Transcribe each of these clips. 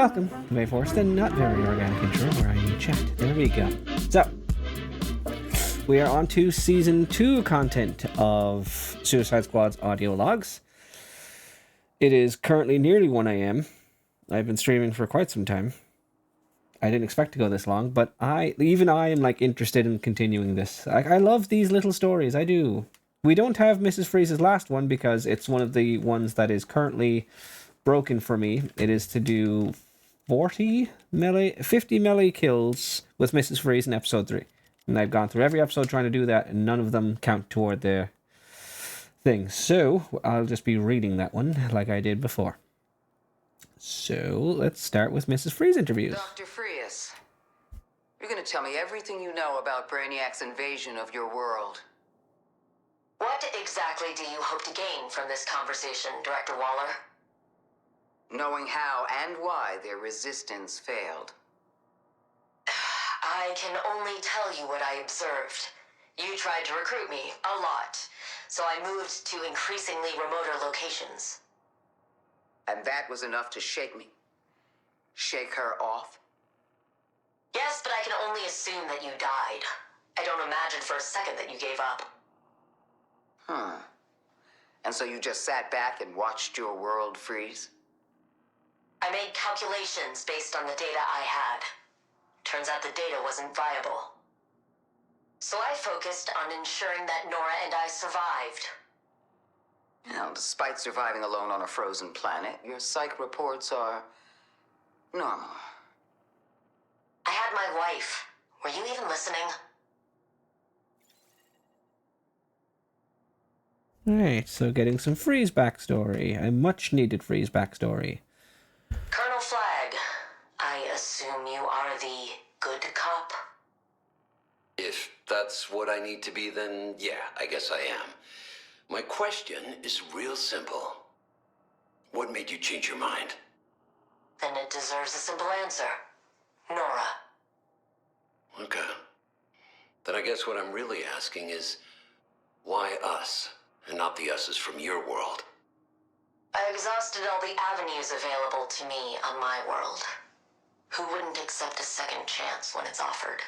welcome to my forced and not very organic intro where I need chat. There we go. So, we are on to Season 2 content of Suicide Squad's audio logs. It is currently nearly 1 a.m. I've been streaming for quite some time. I didn't expect to go this long, but I am like interested in continuing this. I love these little stories, I do. We don't have Mrs. Freeze's last one because it's one of the ones that is currently broken for me. It is to do 50 melee kills with Mrs. Freeze in episode 3. And I've gone through every episode trying to do that, and none of them count toward the thing. So, I'll just be reading that one like I did before. So, let's start with Mrs. Freeze interviews. Dr. Freeze, you're going to tell me everything you know about Brainiac's invasion of your world. What exactly do you hope to gain from this conversation, Director Waller? Knowing how and why their resistance failed. I can only tell you what I observed. You tried to recruit me a lot, so I moved to increasingly remoter locations. And that was enough to shake me? Shake her off? Yes, but I can only assume that you died. I don't imagine for a second that you gave up. And so you just sat back and watched your world freeze? I made calculations based on the data I had. Turns out the data wasn't viable. So I focused on ensuring that Nora and I survived. Now, despite surviving alone on a frozen planet, your psych reports are normal. I had my wife. Were you even listening? Alright, so getting some Freeze backstory. A much needed Freeze backstory. Colonel Flagg, I assume you are the good cop? If that's what I need to be, then yeah, I guess I am. My question is real simple. What made you change your mind? Then it deserves a simple answer. Nora. Okay. Then I guess what I'm really asking is, why us, and not the us's from your world? I exhausted all the avenues available to me on my world. Who wouldn't accept a second chance when it's offered?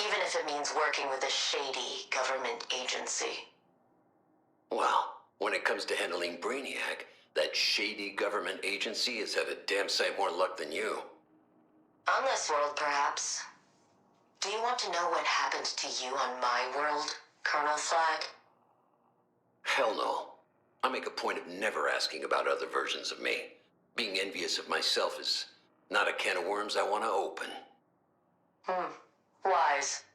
Even if it means working with a shady government agency. Well, when it comes to handling Brainiac, that shady government agency has had a damn sight more luck than you. On this world, perhaps. Do you want to know what happened to you on my world, Colonel Flagg? Hell no. I make a point of never asking about other versions of me. Being envious of myself is not a can of worms I want to open. Wise.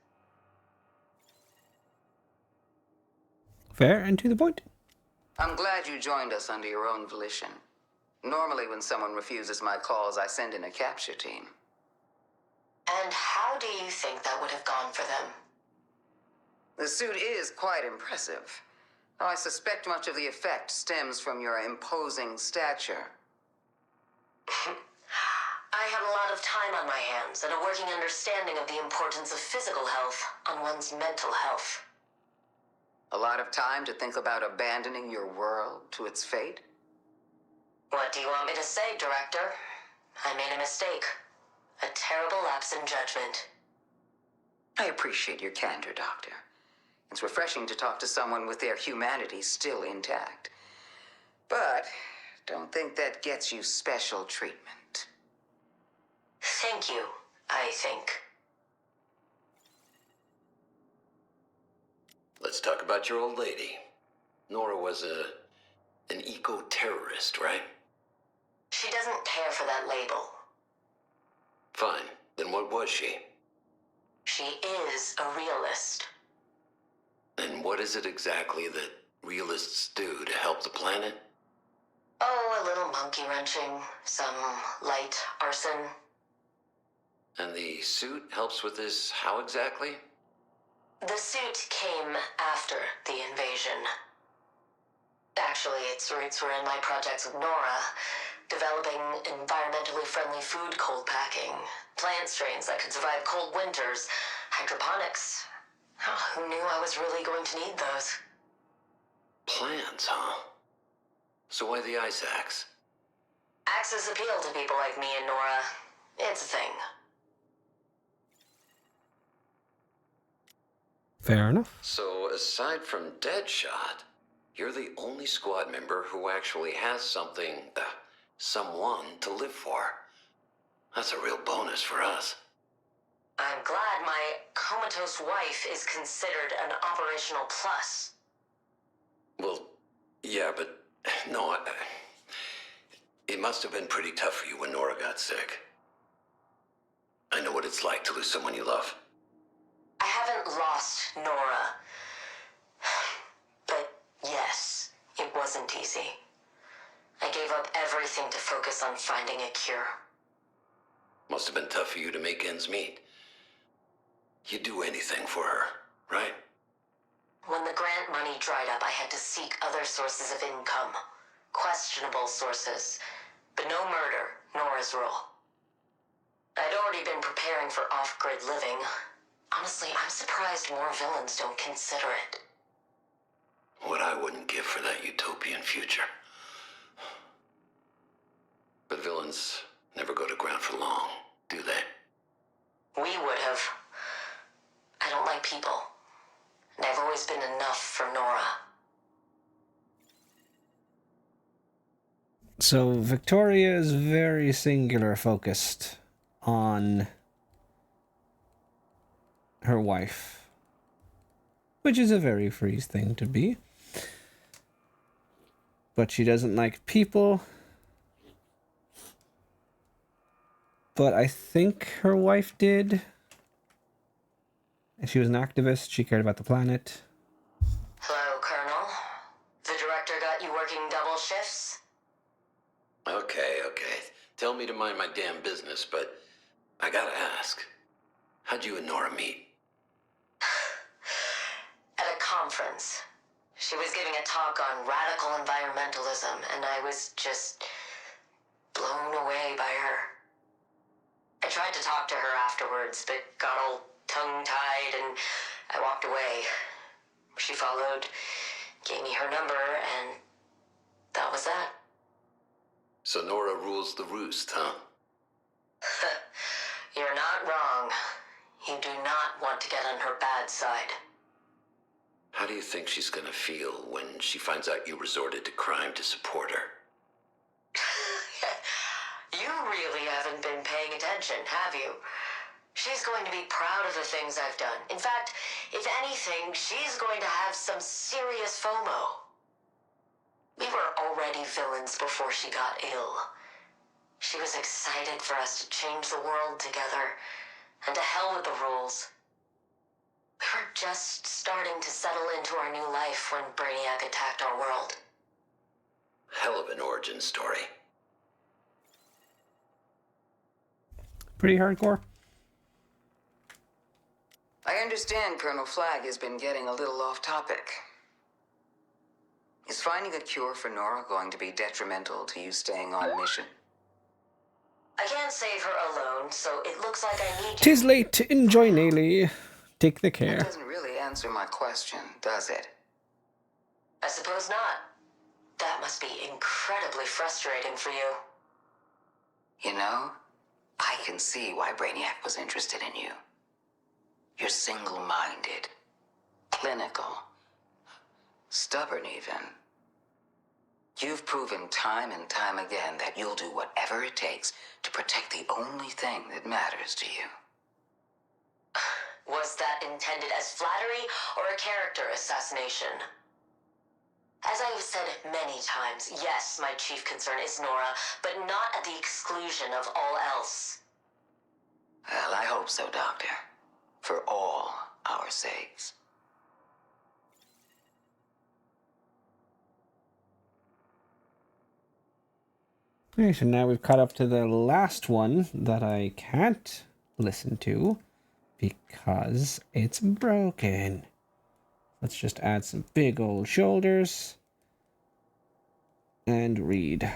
Fair and to the point. I'm glad you joined us under your own volition. Normally, when someone refuses my calls, I send in a capture team. And how do you think that would have gone for them? The suit is quite impressive. Though I suspect much of the effect stems from your imposing stature. I had a lot of time on my hands and a working understanding of the importance of physical health on one's mental health. A lot of time to think about abandoning your world to its fate? What do you want me to say, Director? I made a mistake. A terrible lapse in judgment. I appreciate your candor, Doctor. It's refreshing to talk to someone with their humanity still intact. But don't think that gets you special treatment. Thank you, I think. Let's talk about your old lady. Nora was an eco-terrorist, right? She doesn't care for that label. Fine. Then what was she? She is a realist. And what is it exactly that realists do to help the planet? Oh, a little monkey wrenching, some light arson. And the suit helps with this how exactly? The suit came after the invasion. Actually, its roots were in my projects with Nora, developing environmentally friendly food cold packing, plant strains that could survive cold winters, hydroponics. Oh, who knew I was really going to need those? Plants, huh? So why the ice axe? Axes appeal to people like me and Nora. It's a thing. Fair enough. So, aside from Deadshot, you're the only squad member who actually has someone to live for. That's a real bonus for us. I'm glad my comatose wife is considered an operational plus. Well, yeah, but no, it must have been pretty tough for you when Nora got sick. I know what it's like to lose someone you love. I haven't lost Nora. But yes, it wasn't easy. I gave up everything to focus on finding a cure. Must have been tough for you to make ends meet. You'd do anything for her, right? When the grant money dried up, I had to seek other sources of income. Questionable sources. But no murder, Nora's role. I'd already been preparing for off-grid living. Honestly, I'm surprised more villains don't consider it. What I wouldn't give for that utopian future. But villains never go to ground for long, do they? We would have. I don't like people. And I've always been enough for Nora. So Victoria is very singular focused on her wife, which is a very Freeze thing to be. But she doesn't like people. But I think her wife did. And she was an activist. She cared about the planet. Hello, Colonel. The director got you working double shifts? Okay. Tell me to mind my damn business, but I gotta ask. How'd you and Nora meet? At a conference. She was giving a talk on radical environmentalism, and I was just blown away by her. I tried to talk to her afterwards, but got all tongue-tied, and I walked away. She followed, gave me her number, and that was that. So Nora rules the roost, huh? You're not wrong. You do not want to get on her bad side. How do you think she's gonna feel when she finds out you resorted to crime to support her? You really haven't been paying attention, have you? She's going to be proud of the things I've done. In fact, if anything, she's going to have some serious FOMO. We were already villains before she got ill. She was excited for us to change the world together, and to hell with the rules. We were just starting to settle into our new life when Brainiac attacked our world. Hell of an origin story. Pretty hardcore. I understand Colonel Flagg has been getting a little off topic. Is finding a cure for Nora going to be detrimental to you staying on mission? I can't save her alone, so it looks like I need you. 'Tis late to enjoy Naily. Take the That care. doesn't really answer my question, does it? I suppose not. That must be incredibly frustrating for you. You know, I can see why Brainiac was interested in you. You're single-minded, clinical, stubborn even. You've proven time and time again that you'll do whatever it takes to protect the only thing that matters to you. Was that intended as flattery or a character assassination? As I have said many times, yes, my chief concern is Nora, but not at the exclusion of all else. Well, I hope so, Doctor. For all our sakes. Okay, so now we've caught up to the last one that I can't listen to because it's broken. Let's just add some big old shoulders and read.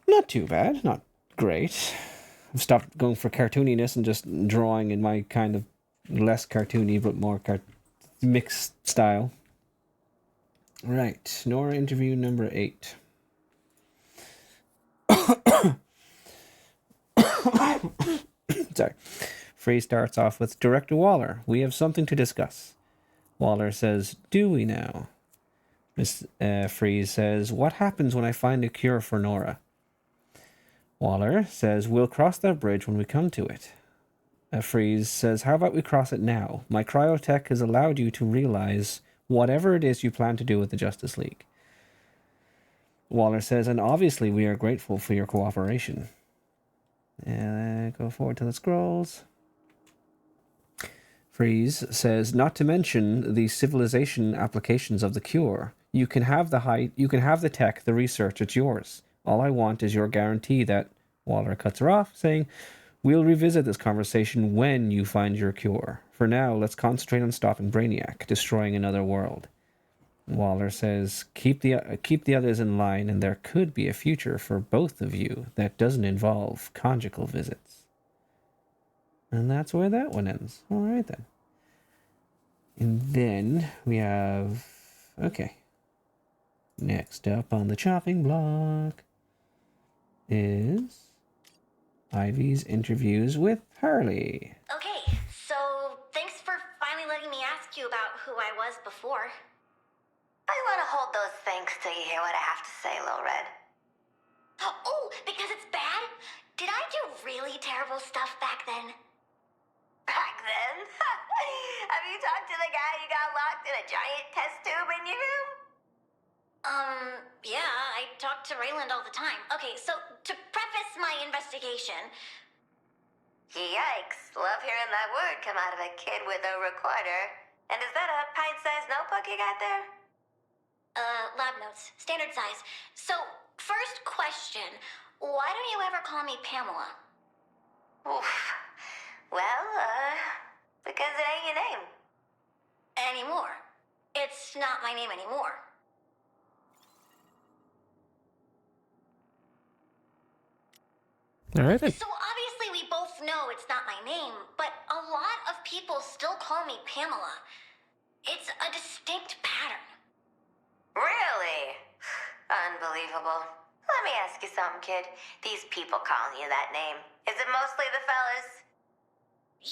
Not too bad, not great. I've stopped going for cartooniness and just drawing in my kind of less cartoony but more mixed style. Right. Nora interview number 8. Sorry. Freeze starts off with Director Waller. We have something to discuss. Waller says, do we now? Miss Freeze says, what happens when I find a cure for Nora? Waller says, we'll cross that bridge when we come to it. Freeze says, how about we cross it now? My cryotech has allowed you to realize whatever it is you plan to do with the Justice League. Waller says, and obviously we are grateful for your cooperation. Go forward to the scrolls. Freeze says, not to mention the civilization applications of the cure. You can have the tech, the research, it's yours. All I want is your guarantee that... Waller cuts her off, saying, we'll revisit this conversation when you find your cure. For now, let's concentrate on stopping Brainiac, destroying another world. Waller says, keep the others in line, and there could be a future for both of you that doesn't involve conjugal visits. And that's where that one ends. All right, then. And then we have... Okay. Next up on the chopping block is Ivy's interviews with Harley. Okay, so thanks for finally letting me ask you about who I was before. I want to hold those thanks till you hear what I have to say, Lil Red. Oh, because it's bad? Did I do really terrible stuff back then? Back then? Have you talked to the guy who got locked in a giant test tube in your room? Yeah, I talk to Rayland all the time. Okay, so to preface my investigation... Yikes. Love hearing that word come out of a kid with a recorder. And is that a pint-sized notebook you got there? Lab notes. Standard size. So, first question. Why don't you ever call me Pamela? Oof. Well, because it ain't your name. Anymore. It's not my name anymore. All right, then. So obviously we both know it's not my name, but a lot of people still call me Pamela. It's a distinct pattern. Really? Unbelievable. Let me ask you something, kid. These people calling you that name, is it mostly the fellas?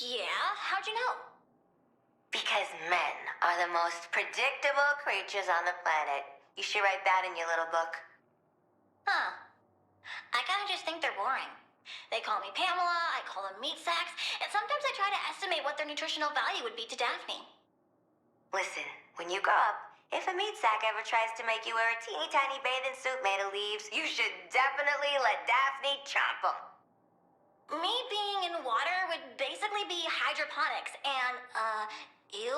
Yeah? How'd you know? Because men are the most predictable creatures on the planet. You should write that in your little book. Huh. I kinda just think they're boring. They call me Pamela, I call them meat sacks, and sometimes I try to estimate what their nutritional value would be to Daphne. Listen, when you grow up, if a meat sack ever tries to make you wear a teeny tiny bathing suit made of leaves, you should definitely let Daphne chomp them. Me being in water would basically be hydroponics, and, ew.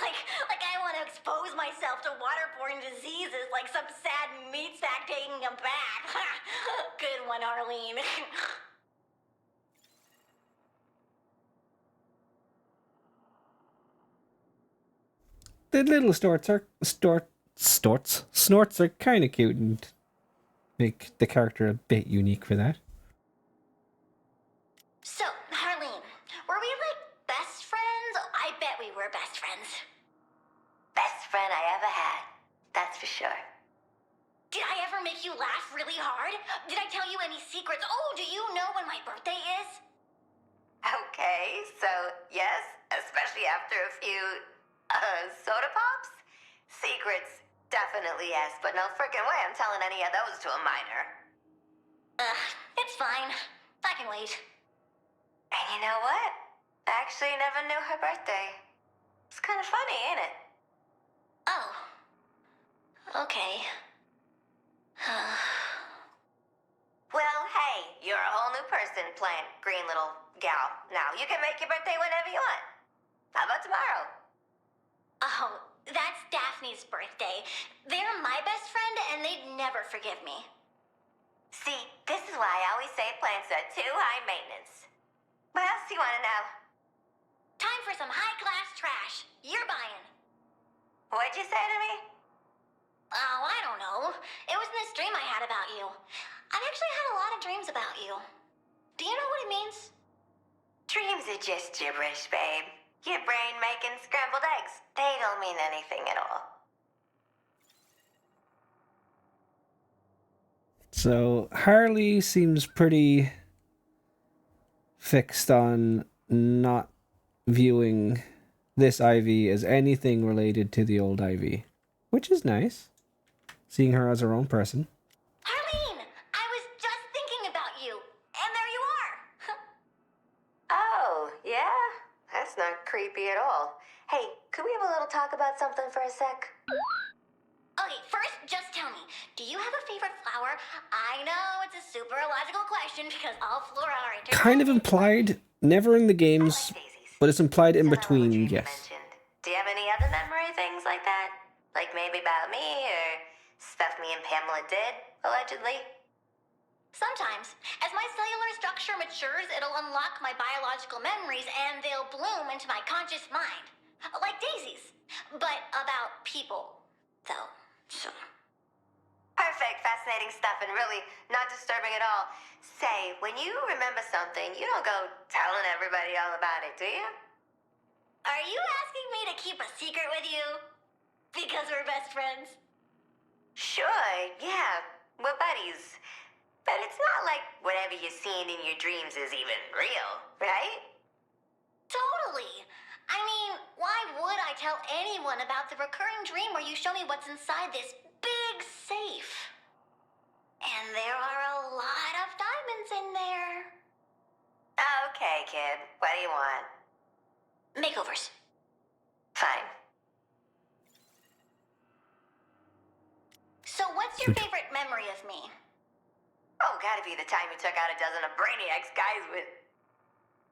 like I want to expose myself to waterborne diseases like some sad meat sack taking a bath. Good one, Arlene. The little snorts are kind of cute and make the character a bit unique for that. So, Arlene, were we like best friends? I bet we were best friends. Best friend I ever had. That's for sure. Did I ever make you laugh really hard? Did I tell you any secrets? Oh, do you know when my birthday is? Okay, so yes, especially after a few, soda pops? Secrets, definitely yes, but no frickin' way I'm telling any of those to a minor. It's fine. I can wait. And you know what? I actually never knew her birthday. It's kind of funny, ain't it? Oh. Okay. Well, hey, you're a whole new person, plant green little gal. Now, you can make your birthday whenever you want. How about tomorrow? Oh, that's Daphne's birthday. They're my best friend, and they'd never forgive me. See, this is why I always say plants are too high maintenance. What else do you want to know? Time for some high-class trash. You're buying. What'd you say to me? Oh, I don't know. It was in this dream I had about you. I've actually had a lot of dreams about you. Do you know what it means? Dreams are just gibberish, babe. Your brain making scrambled eggs. They don't mean anything at all. So Harley seems pretty fixed on not viewing this Ivy as anything related to the old Ivy, which is nice. Seeing her as her own person. Harleen, I was just thinking about you, and there you are. Oh, yeah? That's not creepy at all. Hey, could we have a little talk about something for a sec? Okay, first, just tell me, do you have a favorite flower? I know it's a super illogical question because all flora are interconnected. Kind of implied, never in the I games, like daisies. but it's implied in So that little between, dream you yes. mentioned. Do you have any other memory things like that? Like maybe about me or stuff me and Pamela did, allegedly? Sometimes, as my cellular structure matures, it'll unlock my biological memories and they'll bloom into my conscious mind. Like daisies, but about people, though. So. Perfect, fascinating stuff, and really not disturbing at all. Say, when you remember something, you don't go telling everybody all about it, do you? Are you asking me to keep a secret with you? Because we're best friends? Sure, yeah, we're buddies. But it's not like whatever you're seeing in your dreams is even real, right? Totally. I mean, why would I tell anyone about the recurring dream where you show me what's inside this big safe? And there are a lot of diamonds in there. Okay, kid, what do you want? Makeovers. Fine. So what's your favorite memory of me? Oh, gotta be the time you took out a dozen of Brainiac's guys with...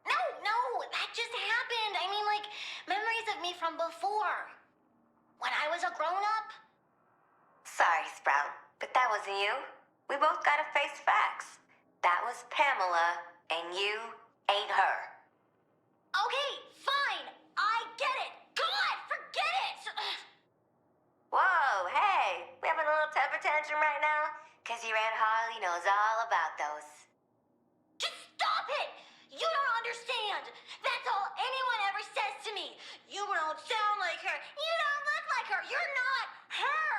No, that just happened. I mean, like, memories of me from before. When I was a grown-up. Sorry, Sprout, but that wasn't you. We both gotta face facts. That was Pamela, and you ain't her. Okay, fine. I get it. God, forget it. Whoa, hey, we having a little temper tantrum right now? Cause your Aunt Harley knows all about those. Just stop it! You don't understand! That's all anyone ever says to me! You don't sound like her! You don't look like her! You're not her!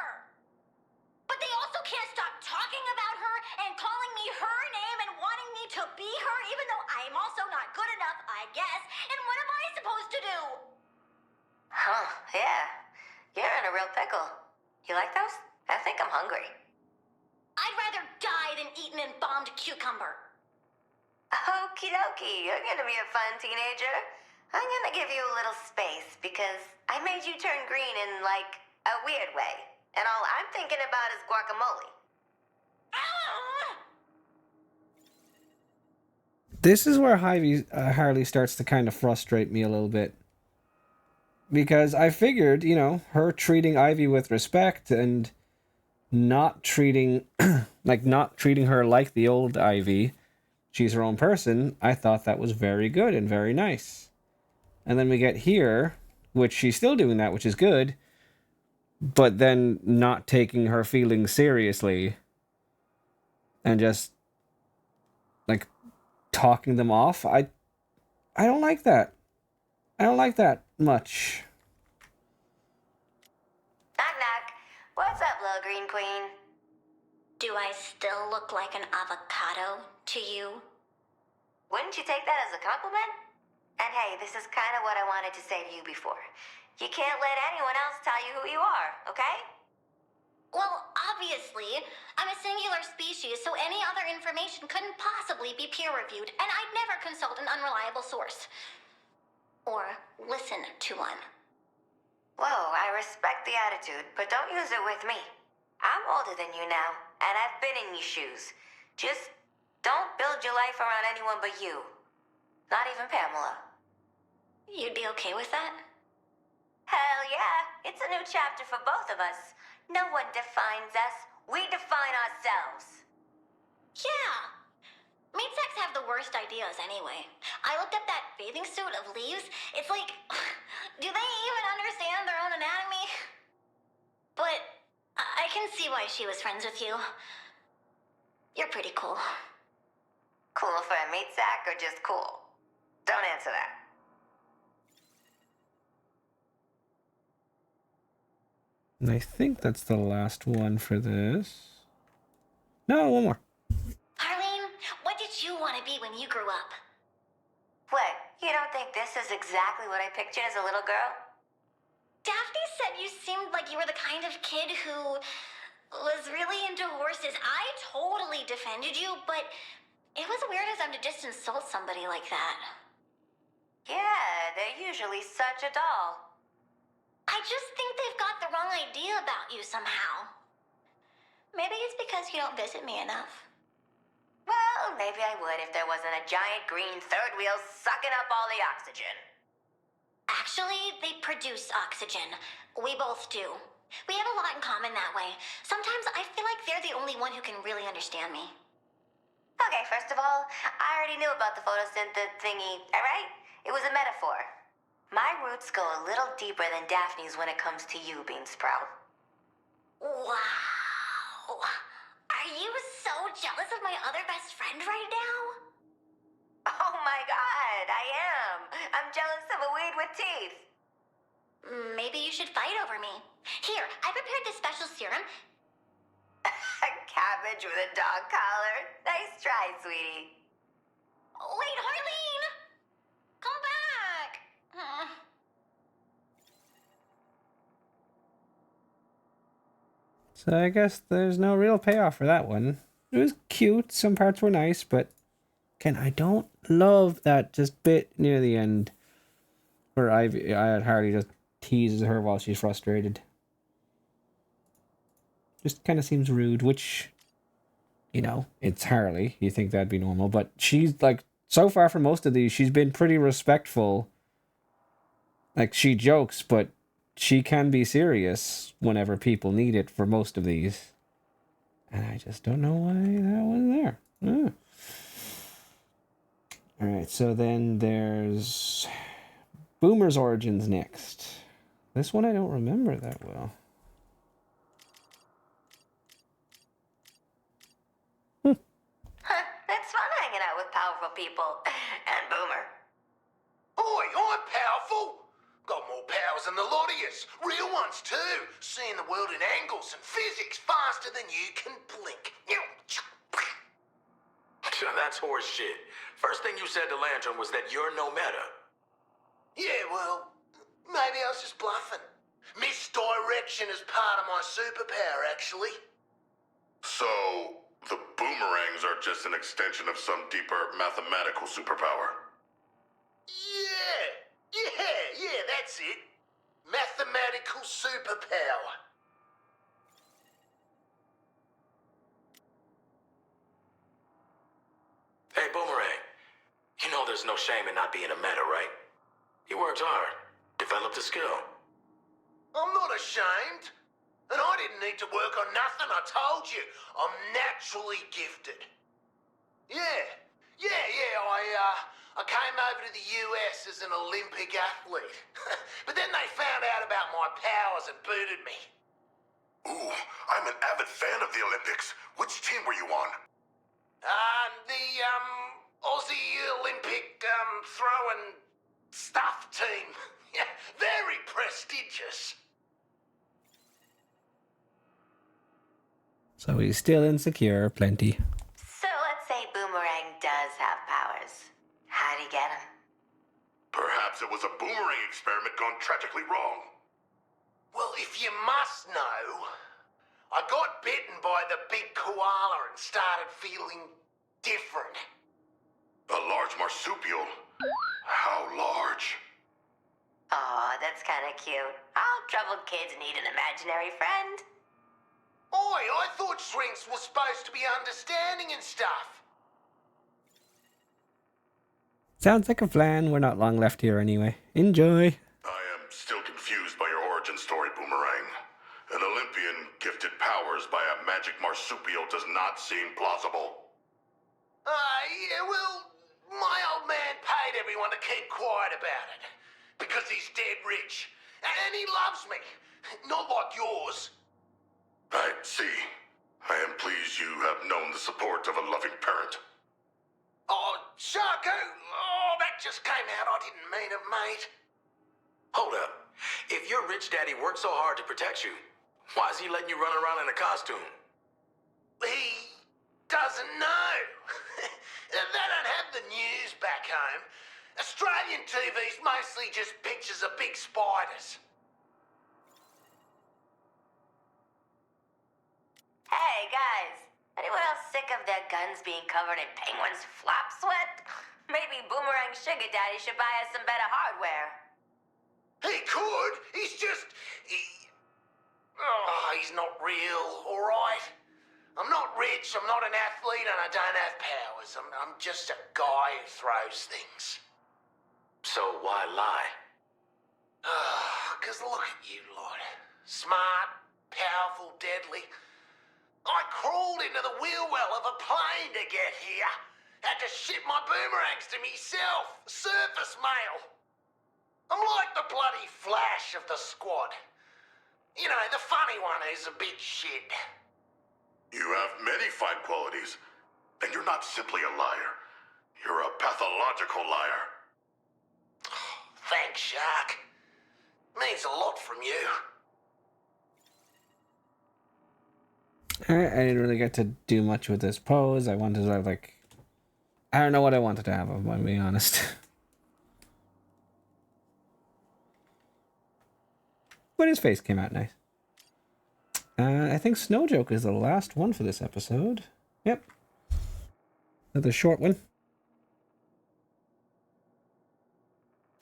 But they also can't stop talking about her and calling me her name and wanting me to be her, even though I'm also not good enough, I guess. And what am I supposed to do? Huh, yeah. You're in a real pickle. You like those? I think I'm hungry. I'd rather die than eat an embalmed cucumber. Okie dokie, you're gonna be a fun teenager. I'm gonna give you a little space because I made you turn green in, like, a weird way. And all I'm thinking about is guacamole. This is where Harley starts to kind of frustrate me a little bit. Because I figured, her treating Ivy with respect and not treating her like the old Ivy, she's her own person, I thought that was very good and very nice. And then we get here, which she's still doing that, which is good, but then not taking her feelings seriously and just like talking them off. I don't like that. I don't like that much. Knock knock. What's up, little green queen? Do I still look like an avocado to you? Wouldn't you take that as a compliment? And hey, this is kind of what I wanted to say to you before. You can't let anyone else tell you who you are, okay? Well, obviously, I'm a singular species, so any other information couldn't possibly be peer-reviewed, and I'd never consult an unreliable source. Or listen to one. Whoa, I respect the attitude, but don't use it with me. I'm older than you now, and I've been in your shoes. Just don't build your life around anyone but you. Not even Pamela. You'd be okay with that? Hell yeah, it's a new chapter for both of us. No one defines us, we define ourselves. Yeah. Meat sacks have the worst ideas anyway. I looked up that bathing suit of leaves. It's like, do they even understand their own anatomy? But I can see why she was friends with you. You're pretty cool. Cool for a meat sack or just cool? Don't answer that. And I think that's the last one for this. No, one more. You don't think this is exactly what I pictured as a little girl? Daphne said you seemed like you were the kind of kid who was really into horses. I totally defended you, but it was weird as I'm to just insult somebody like that. Yeah, they're usually such a doll. I just think they've got the wrong idea about you somehow. Maybe it's because you don't visit me enough. Well, maybe I would if there wasn't a giant green third wheel sucking up all the oxygen. Actually, they produce oxygen. We both do. We have a lot in common that way. Sometimes I feel like they're the only one who can really understand me. Okay, first of all, I already knew about the photosynthesis thingy, alright? It was a metaphor. My roots go a little deeper than Daphne's when it comes to you, Beansprout. Wow. Are you so jealous of my other best friend right now? Oh my god, I am. I'm jealous of a weed with teeth. Maybe you should fight over me. Here, I prepared this special serum. A cabbage with a dog collar. Nice try, sweetie. Wait, Harleen! Come back! So I guess there's no real payoff for that one. It was cute. Some parts were nice, but again, I don't love that just bit near the end where Harley just teases her while she's frustrated. Just kind of seems rude, which, you know, it's Harley. You think that'd be normal, but she's like, so far for most of these, she's been pretty respectful. Like, she jokes, but she can be serious whenever people need it for most of these. And I just don't know why that was there. Alright, so then there's Boomer's Origins next. This one I don't remember that well. It's fun hanging out with powerful people. And Boomer. Oi, I'm powerful. Got more powers than the lot of yous. Real ones too. Seeing the world in angles and physics faster than you can blink. That's horse shit. First thing you said to Lantern was that you're no meta. Yeah, well, maybe I was just bluffing. Misdirection is part of my superpower, actually. So, the boomerangs are just an extension of some deeper mathematical superpower. Yeah, that's it. Mathematical superpower. Hey, Boomerang. You know there's no shame in not being a meta, right? You worked hard. Developed a skill. I'm not ashamed. And I didn't need to work on nothing, I told you. I'm naturally gifted. I came over to the US as an Olympic athlete. But then they found out about my powers and booted me. Ooh, I'm an avid fan of the Olympics. Which team were you on? The, Aussie Olympic, throwing stuff team. Yeah, very prestigious. So he's still insecure, plenty. So let's say Boomerang does have powers. How'd he get them? Perhaps it was a boomerang experiment gone tragically wrong. Well, if you must know, I got bitten by the big koala and started feeling different. A large marsupial? How large? Aw, that's kinda cute. All troubled kids need an imaginary friend. Oi, I thought shrinks were supposed to be understanding and stuff. Sounds like a plan. We're not long left here anyway. Enjoy. I am still confused by your origin story, Boomerang. An Olympian gifted powers by a magic marsupial does not seem plausible. Yeah, well, my old man paid everyone to keep quiet about it. Because he's dead rich. And he loves me. Not like yours. I see. I am pleased you have known the support of a loving parent. Oh, Sharko! Oh, that just came out. I didn't mean it, mate. Hold up. If your rich daddy worked so hard to protect you, why is he letting you run around in a costume? He doesn't know. They don't have the news back home. Australian TV's mostly just pictures of big spiders. Hey, guys. Anyone else sick of their guns being covered in penguins' flop sweat? Maybe Boomerang Sugar Daddy should buy us some better hardware. He could. He's just... he's not real, all right? I'm not rich, I'm not an athlete, and I don't have powers. I'm just a guy who throws things. So why lie? Because look at you lot. Smart, powerful, deadly. I crawled into the wheel well of a plane to get here. Had to ship my boomerangs to myself. Surface mail. I'm like the bloody Flash of the squad. You know, the funny one who's a bit shit. You have many fine qualities, and you're not simply a liar. You're a pathological liar. Thanks, Shark. Means a lot from you. Alright, I didn't really get to do much with this pose. I wanted to have, like... I don't know what I wanted to have, if I'm being honest. But his face came out nice. I think Snow Joke is the last one for this episode. Yep. Another short one.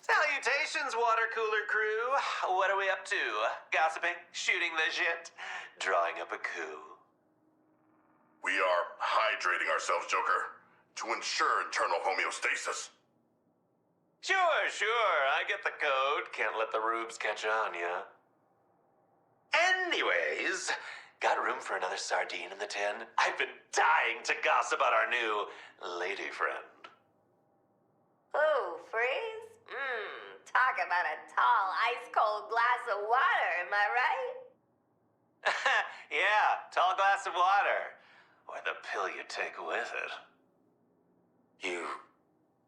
Salutations, water cooler crew. What are we up to? Gossiping? Shooting the shit? Drawing up a coup? We are hydrating ourselves, Joker, to ensure internal homeostasis. Sure. I get the code. Can't let the rubes catch on, yeah? Anyways, got room for another sardine in the tin? I've been dying to gossip about our new lady friend. Ooh, freeze? Talk about a tall, ice-cold glass of water, am I right? Yeah, tall glass of water. Or the pill you take with it. You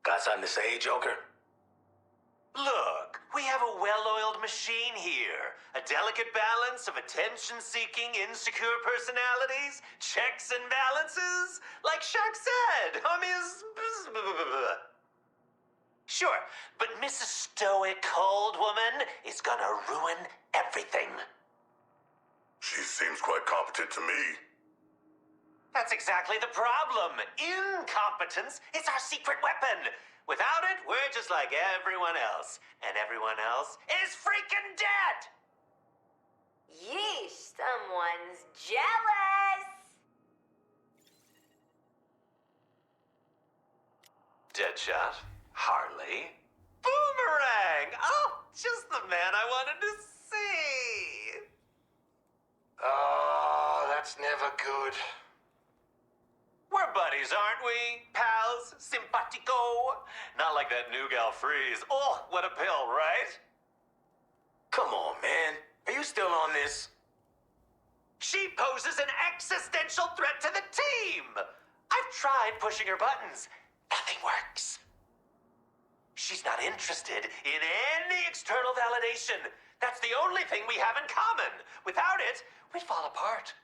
got something to say, Joker? Look, we have a well-oiled machine here. A delicate balance of attention-seeking, insecure personalities, checks and balances. Like Shark said, Sure, but Mrs. Stoic Cold Woman is gonna ruin everything. She seems quite competent to me. That's exactly the problem. Incompetence is our secret weapon. Without it, we're just like everyone else. And everyone else is freaking dead! Yeesh, someone's jealous! Deadshot, Harley, Boomerang! Oh, just the man I wanted to see! Oh, that's never good. We're buddies, aren't we? Pals? Simpatico? Not like that new gal Freeze. Oh, what a pill, right? Come on, man. Are you still on this? She poses an existential threat to the team! I've tried pushing her buttons. Nothing works. She's not interested in any external validation. That's the only thing we have in common. Without it, we'd fall apart.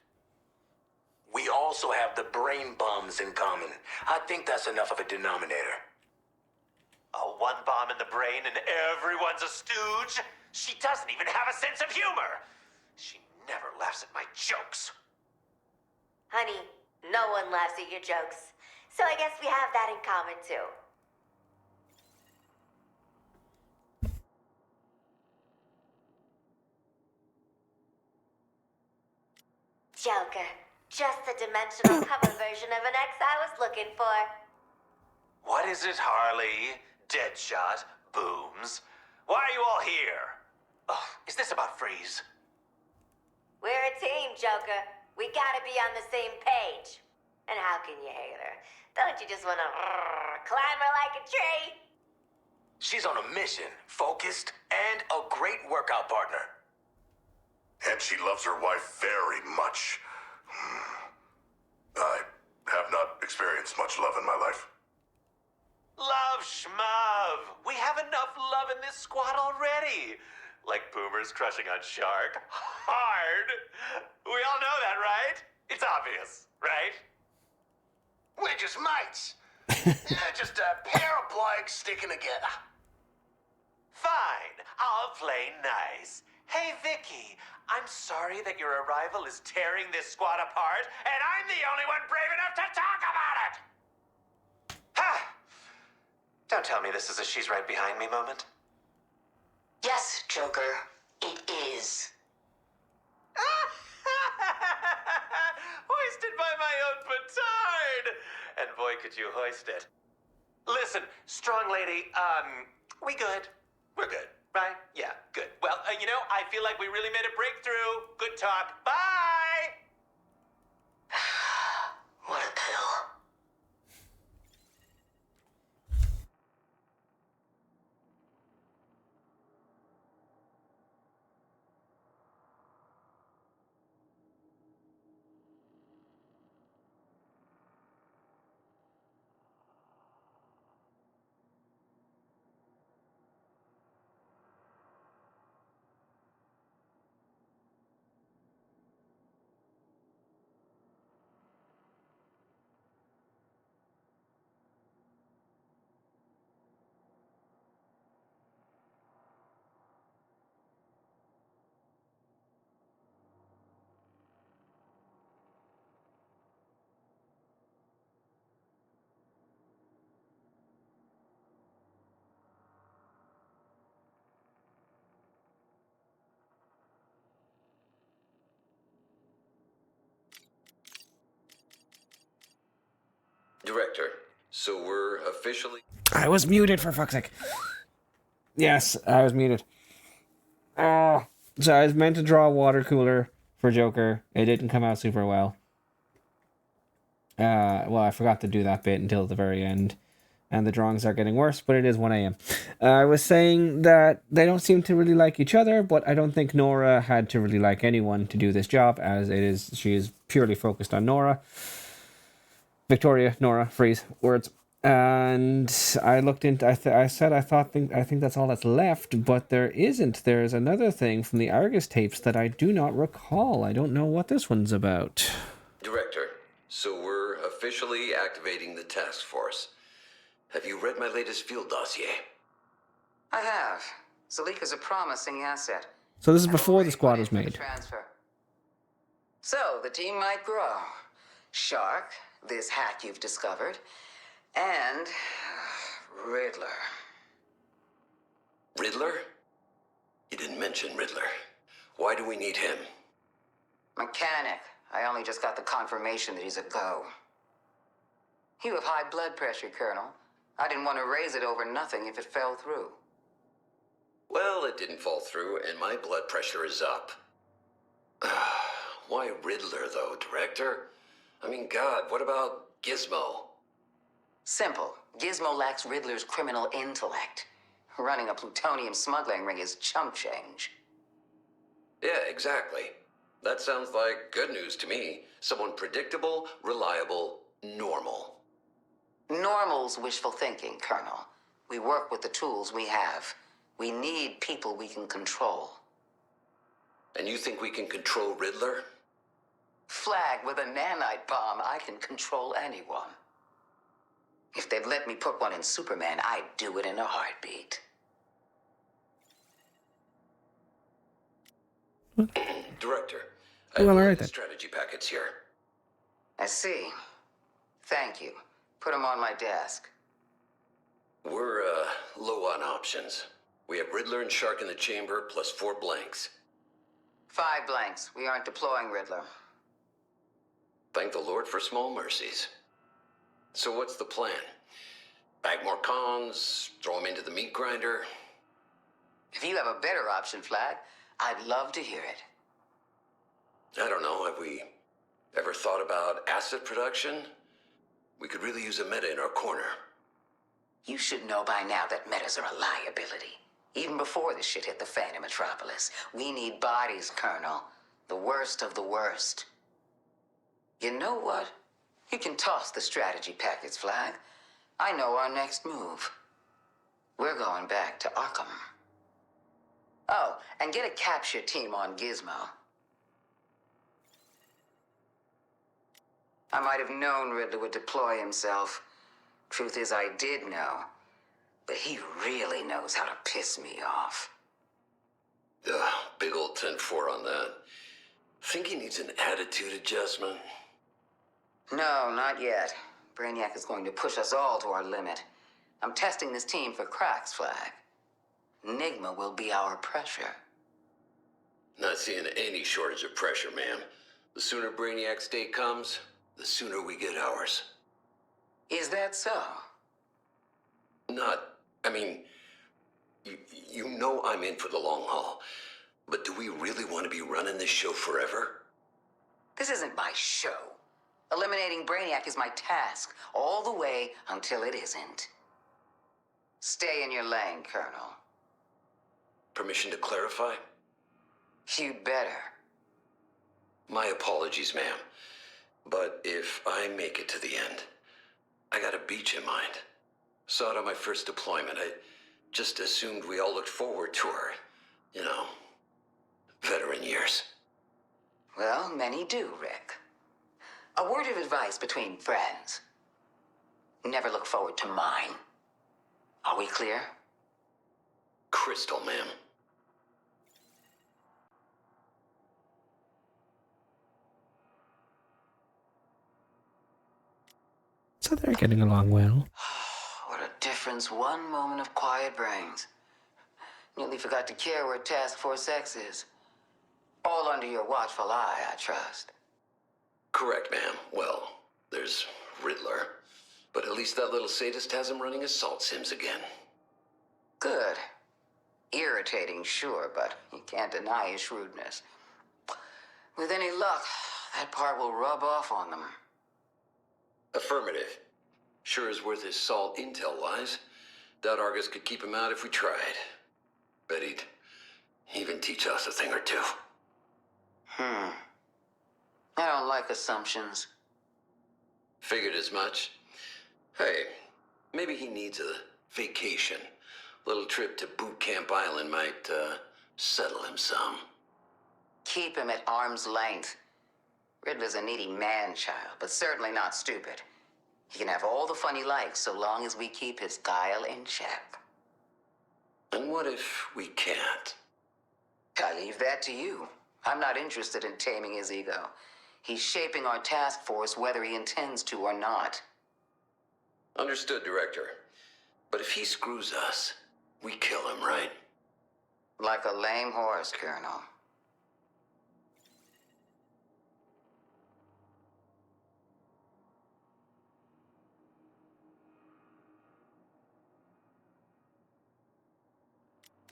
We also have the brain bombs in common. I think that's enough of a denominator. A one bomb in the brain and everyone's a stooge? She doesn't even have a sense of humor. She never laughs at my jokes. Honey, no one laughs at your jokes. So I guess we have that in common, too. Joker. Just the dimensional cover version of an X I was looking for. What is it, Harley? Deadshot? Booms? Why are you all here? Oh, is this about Freeze? We're a team, Joker. We gotta be on the same page. And how can you hate her? Don't you just wanna climb her like a tree? She's on a mission, focused, and a great workout partner. And she loves her wife very much. I have not experienced much love in my life. Love schmov. We have enough love in this squad already. Like Boomer's crushing on Shark. Hard. We all know that, right? It's obvious, right? We're just mates. They're just a pair of blokes sticking together. Fine, I'll play nice. Hey, Vicky, I'm sorry that your arrival is tearing this squad apart, and I'm the only one brave enough to talk about it! Ha! Don't tell me this is a she's right behind me moment. Yes, Joker, it is. Hoisted by my own petard! And boy, could you hoist it. Listen, strong lady, we good? We're good, right? Yeah, good. Well, I feel like we really made a breakthrough. Good talk. Bye! What a pill. Director, so we're officially... I was muted, for fuck's sake. Yes, I was muted. Oh, so I was meant to draw a water cooler for Joker. It didn't come out super well. Well, I forgot to do that bit until the very end. And the drawings are getting worse, but it is 1 a.m. I was saying that they don't seem to really like each other, but I don't think Nora had to really like anyone to do this job, as she is purely focused on Nora. Victoria, Nora, freeze, words. And I looked into, I think that's all that's left, but there isn't. There's another thing from the Argus tapes that I do not recall. I don't know what this one's about. Director, so we're officially activating the task force. Have you read my latest field dossier? I have. Zalika's a promising asset. So this is And we're before the ready squad for was the made. transfer. So, the team might grow. Shark, this hack you've discovered, and Riddler. Riddler? You didn't mention Riddler. Why do we need him? Mechanic. I only just got the confirmation that he's a go. You have high blood pressure, Colonel. I didn't want to raise it over nothing if it fell through. Well, it didn't fall through, and my blood pressure is up. Why Riddler, though, Director? I mean, God, what about Gizmo? Simple. Gizmo lacks Riddler's criminal intellect. Running a plutonium smuggling ring is chump change. Yeah, exactly. That sounds like good news to me. Someone predictable, reliable, normal. Normal's wishful thinking, Colonel. We work with the tools we have. We need people we can control. And you think we can control Riddler? Flag, with a nanite bomb, I can control anyone. If they'd let me put one in Superman, I'd do it in a heartbeat. Director, Well, all right the then. strategy packets here. I see. Thank you. Put them on my desk. We're, low on options. We have Riddler and Shark in the chamber, plus 4 blanks. 5 blanks. We aren't deploying Riddler. Thank the Lord for small mercies. So what's the plan? Bag more cons, throw them into the meat grinder? If you have a better option, Flag, I'd love to hear it. I don't know, have we ever thought about asset production? We could really use a meta in our corner. You should know by now that metas are a liability. Even before this shit hit the fan in Metropolis. We need bodies, Colonel. The worst of the worst. You know what? You can toss the strategy packets, Flag. I know our next move. We're going back to Arkham. Oh, and get a capture team on Gizmo. I might have known Riddler would deploy himself. Truth is, I did know. But he really knows how to piss me off. Big old 10-4 on that. Think he needs an attitude adjustment? No, not yet. Brainiac is going to push us all to our limit. I'm testing this team for cracks flag. Enigma will be our pressure. Not seeing any shortage of pressure, ma'am. The sooner Brainiac's day comes, the sooner we get ours. Is that so? I mean, you know I'm in for the long haul. But do we really want to be running this show forever? This isn't my show. Eliminating Brainiac is my task, all the way until it isn't. Stay in your lane, Colonel. Permission to clarify? You'd better. My apologies, ma'am. But if I make it to the end, I got a beach in mind. Saw it on my first deployment. I just assumed we all looked forward to our, veteran years. Well, many do, Rick. A word of advice between friends. Never look forward to mine. Are we clear? Crystal, ma'am. So they're getting along well. What a difference one moment of quiet brings. Nearly forgot to care where Task Force X is. All under your watchful eye, I trust. Correct, ma'am. Well, there's Riddler. But at least that little sadist has him running assault sims again. Good. Irritating, sure, but you can't deny his shrewdness. With any luck, that part will rub off on them. Affirmative. Sure is worth his salt intel-wise. Doubt Argus could keep him out if we tried. Bet he'd even teach us a thing or two. I don't like assumptions. Figured as much. Hey, maybe he needs a vacation. Little trip to Boot Camp Island might, settle him some. Keep him at arm's length. Riddler's a needy man-child, but certainly not stupid. He can have all the fun he likes so long as we keep his guile in check. And what if we can't? I leave that to you. I'm not interested in taming his ego. He's shaping our task force whether he intends to or not. Understood, Director. But if he screws us, we kill him, right? Like a lame horse, Colonel.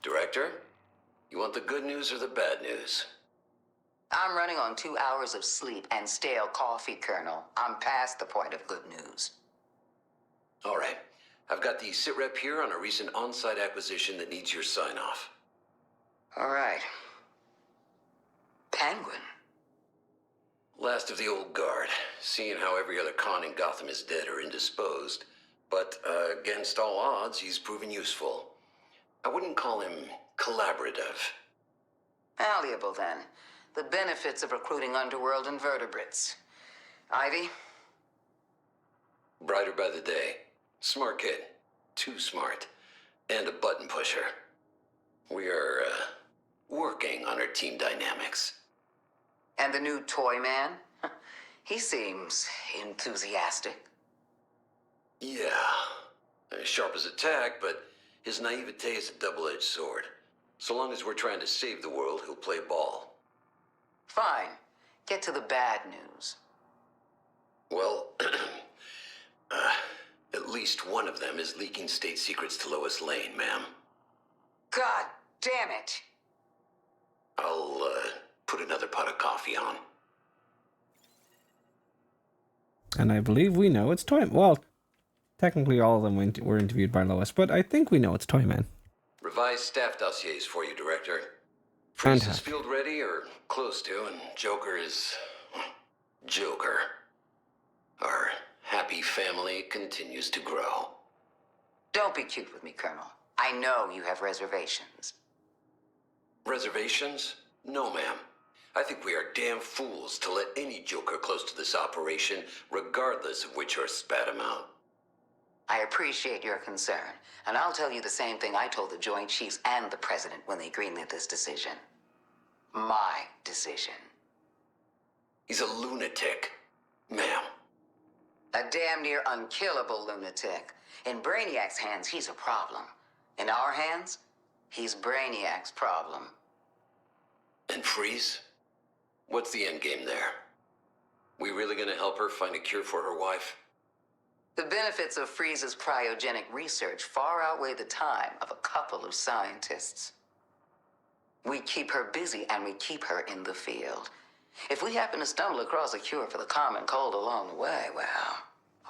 Director, you want the good news or the bad news? I'm running on 2 hours of sleep and stale coffee, Colonel. I'm past the point of good news. All right. I've got the sitrep here on a recent on-site acquisition that needs your sign-off. All right. Penguin. Last of the old guard, seeing how every other con in Gotham is dead or indisposed. But against all odds, he's proven useful. I wouldn't call him collaborative. Malleable, then. The benefits of recruiting underworld invertebrates. Ivy? Brighter by the day. Smart kid. Too smart. And a button pusher. We are, working on our team dynamics. And the new toy man? He seems enthusiastic. Yeah. Sharp as a tack, but his naivete is a double-edged sword. So long as we're trying to save the world, he'll play ball. Fine. Get to the bad news. Well, at least one of them is leaking state secrets to Lois Lane, ma'am. God damn it! I'll, put another pot of coffee on. And I believe we know it's Toyman. Well, technically all of them were interviewed by Lois, but I think we know it's Toyman. Revised staff dossiers for you, Director. Freeze is Fantastic. field ready, or close to, and Joker is... Joker. Our happy family continues to grow. Don't be cute with me, Colonel. I know you have reservations. Reservations? No, ma'am. I think we are damn fools to let any Joker close to this operation, regardless of which or spat him out. I appreciate your concern, and I'll tell you the same thing I told the Joint Chiefs and the President when they greenlit this decision. My decision. He's a lunatic, ma'am. A damn near unkillable lunatic. In Brainiac's hands, he's a problem. In our hands, he's Brainiac's problem. And Freeze? What's the end game there? We really gonna help her find a cure for her wife? The benefits of Freeze's cryogenic research far outweigh the time of a couple of scientists. We keep her busy and we keep her in the field. If we happen to stumble across a cure for the common cold along the way, well,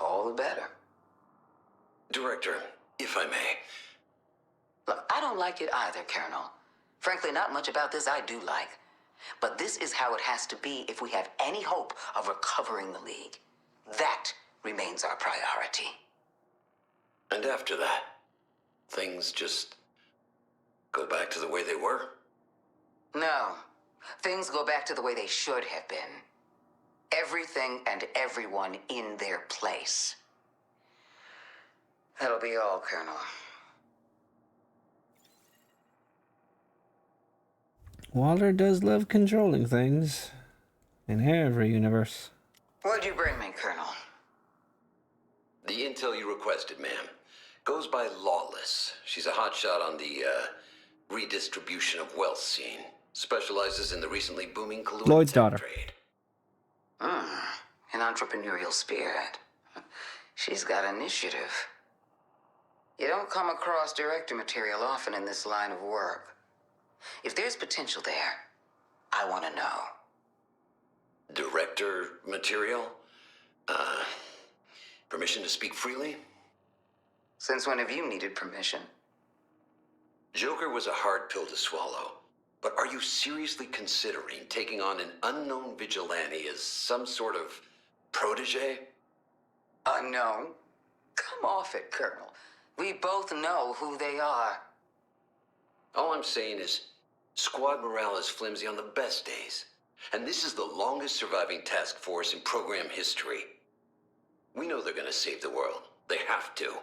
all the better. Director, if I may. Look, I don't like it either, Colonel. Frankly, not much about this I do like. But this is how it has to be if we have any hope of recovering the League. That remains our priority. And after that, things just go back to the way they were? No. Things go back to the way they should have been. Everything and everyone in their place. That'll be all, Colonel. Waller does love controlling things. In every universe. What'd you bring me, Colonel? The intel you requested, ma'am. Goes by Lawless. She's a hotshot on the, redistribution of wealth scene. Specializes in the recently booming Lloyd's daughter. trade. An entrepreneurial spirit. She's got initiative. You don't come across director material often in this line of work. If there's potential there, I want to know. Director material? Permission to speak freely? Since when have you needed permission? Joker was a hard pill to swallow. But are you seriously considering taking on an unknown vigilante as some sort of protege? Unknown? Come off it, Colonel. We both know who they are. All I'm saying is, squad morale is flimsy on the best days. And this is the longest surviving task force in program history. We know they're gonna save the world. They have to.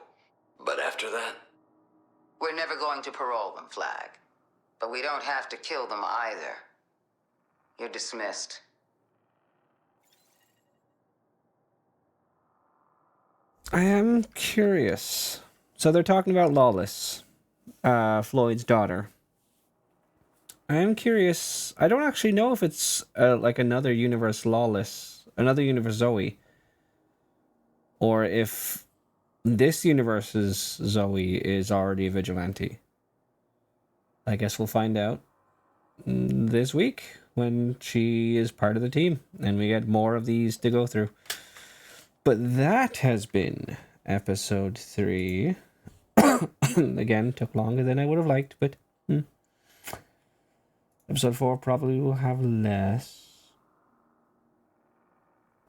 But after that? We're never going to parole them, Flag. But we don't have to kill them either. You're dismissed. I am curious. So they're talking about Lawless, Floyd's daughter. I am curious. I don't actually know if it's like another universe Lawless, another universe Zoe, or if this universe's Zoe is already a vigilante. I guess we'll find out this week when she is part of the team and we get more of these to go through. But that has been episode 3. Again, took longer than I would have liked, but episode 4 probably will have less.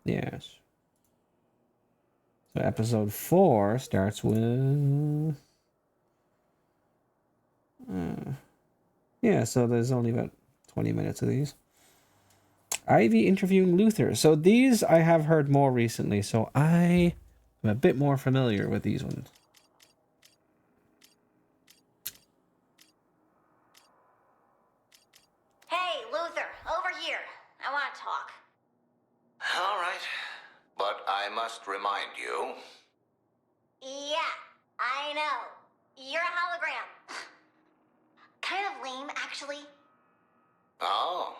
Yes. So episode 4 starts with... yeah, so there's only about 20 minutes of these. Ivy interviewing Luther. So these I have heard more recently, so I am a bit more familiar with these ones. Hey, Luther, over here. I want to talk. All right. But I must remind you. Yeah, I know. You're a hologram. Kind of lame, actually. Oh.